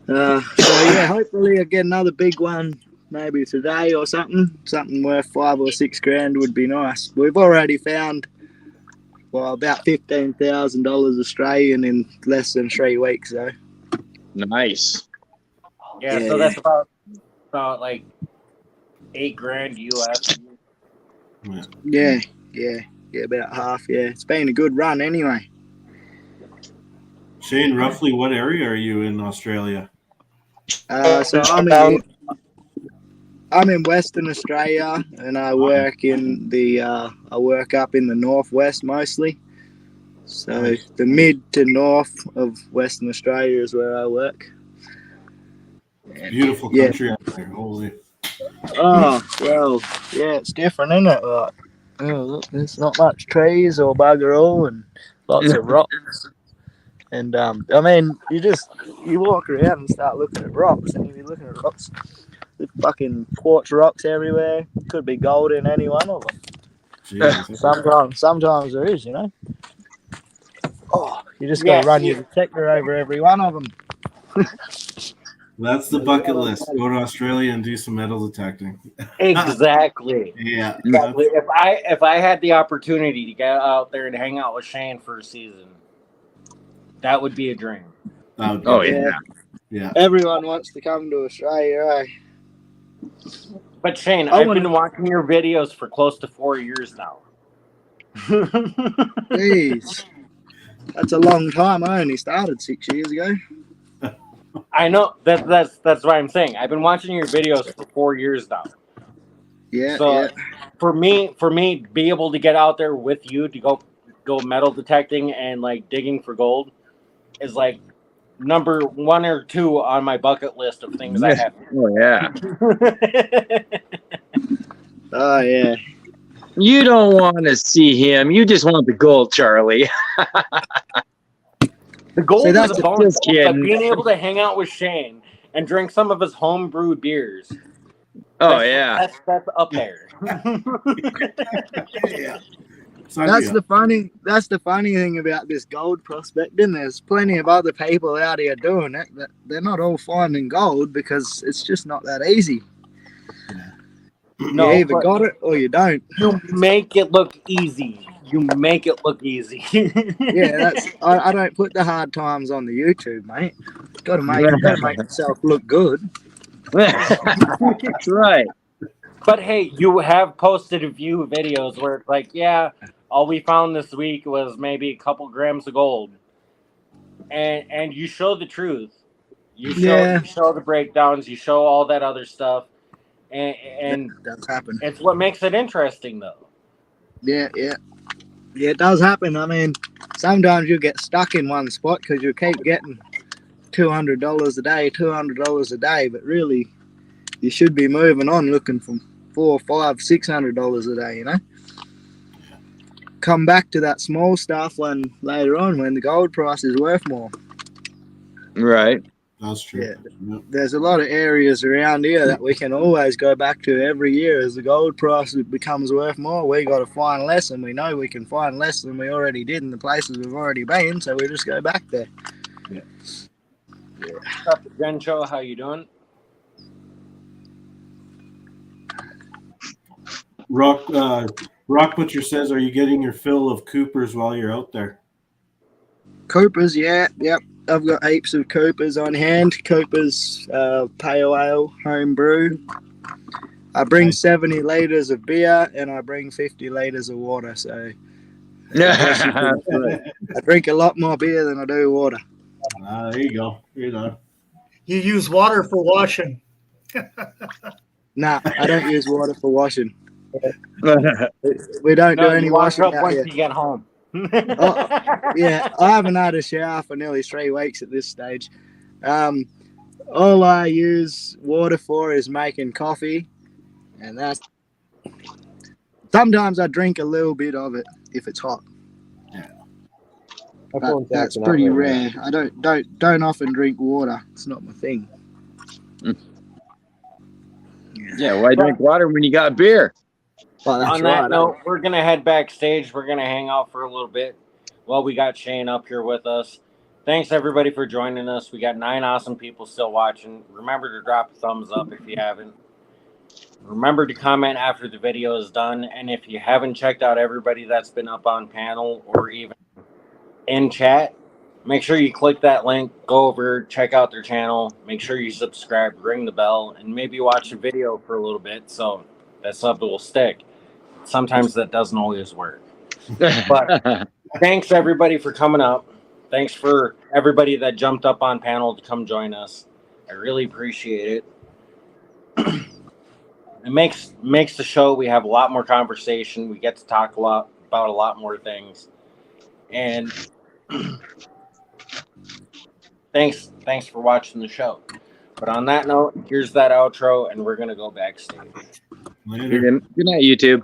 So yeah, hopefully I get another big one maybe today or something. Something worth $5,000 or $6,000 would be nice. We've already found Well, about $15,000 Australian in less than 3 weeks, though. Nice. Yeah, so that's about like $8,000 US. Yeah. Yeah, about half. Yeah, it's been a good run anyway. Shane, roughly what area are you in Australia? So I'm in Western Australia, and I work I work up in the northwest mostly. So the mid to north of Western Australia is where I work. Beautiful country out there. Holy. Oh well, yeah, it's different, isn't it? Like, look, there's not much trees or bugger all, and lots of rocks. And I mean, you walk around and start looking at rocks, and if you're looking at rocks, there's fucking quartz rocks everywhere. Could be gold in any one of them. Jesus. Sometimes there is, you know. Oh, you just got to run your detector over every one of them. That's the bucket list. Go to Australia and do some metal detecting. Exactly. Yeah. Exactly. If I had the opportunity to get out there and hang out with Shane for a season, that would be a dream. Oh yeah. Yeah. Everyone wants to come to Australia, eh? But Shane, I've been watching your videos for close to 4 years now. Jeez. That's a long time. I only started 6 years ago. I know that's what I'm saying. I've been watching your videos for 4 years now. Yeah. So for me, be able to get out there with you to go metal detecting and like digging for gold is like number 1 or 2 on my bucket list of things I have. Oh yeah. Oh yeah. You don't want to see him. You just want the gold, Charlie. The gold See, is a bonus, just kidding. but being able to hang out with Shane and drink some of his home brewed beers. Oh yeah. That's up there. Yeah. That's the funny thing about this gold prospecting. There's plenty of other people out here doing it, but they're not all finding gold because it's just not that easy. No, you either got it or you don't. You make it look easy. Yeah, I don't put the hard times on the YouTube, mate. Gotta make yourself look good. That's right. But hey, you have posted a few videos where it's like, yeah, all we found this week was maybe a couple grams of gold, and you show the truth. You show the breakdowns. You show all that other stuff, and that does happen. It's what makes it interesting, though. Yeah, it does happen. I mean, sometimes you get stuck in one spot because you keep getting $200 a day, but really, you should be moving on, looking for $400, $500, $600 a day. You know, come back to that small stuff when later on when the gold price is worth more. Right. That's true. Yeah. There's a lot of areas around here that we can always go back to every year as the gold price becomes worth more. We got to find less, and we know we can find less than we already did in the places we've already been, so we just go back there. Yeah. What's up, Gencho? How you doing? Rock Butcher says, are you getting your fill of Coopers while you're out there? Coopers, yep. I've got heaps of Coopers on hand. Coopers, pale ale, home brew. I bring 70 litres of beer and I bring 50 litres of water. So I drink a lot more beer than I do water. There you go. You use water for washing. Nah, I don't use water for washing. We don't do any washing out once here. you get home. Yeah, I haven't had a shower for nearly 3 weeks at this stage. All I use water for is making coffee, and that's sometimes I drink a little bit of it if it's hot. Yeah, but that's pretty rare. I don't often drink water. It's not my thing. Yeah, why drink water when you got beer? Well, that's On that note, we're going to head backstage. We're going to hang out for a little bit while we got Shane up here with us. Thanks, everybody, for joining us. We got 9 awesome people still watching. Remember to drop a thumbs up if you haven't. Remember to comment after the video is done. And if you haven't checked out everybody that's been up on panel or even in chat, make sure you click that link, go over, check out their channel, make sure you subscribe, ring the bell, and maybe watch the video for a little bit so that sub will stick. Sometimes that doesn't always work. But thanks everybody for coming up. Thanks for everybody that jumped up on panel to come join us. I really appreciate it. It makes the show. We have a lot more conversation. We get to talk about a lot more things. And thanks for watching the show. But on that note, here's that outro, and we're gonna go backstage. Later. Good night, YouTube.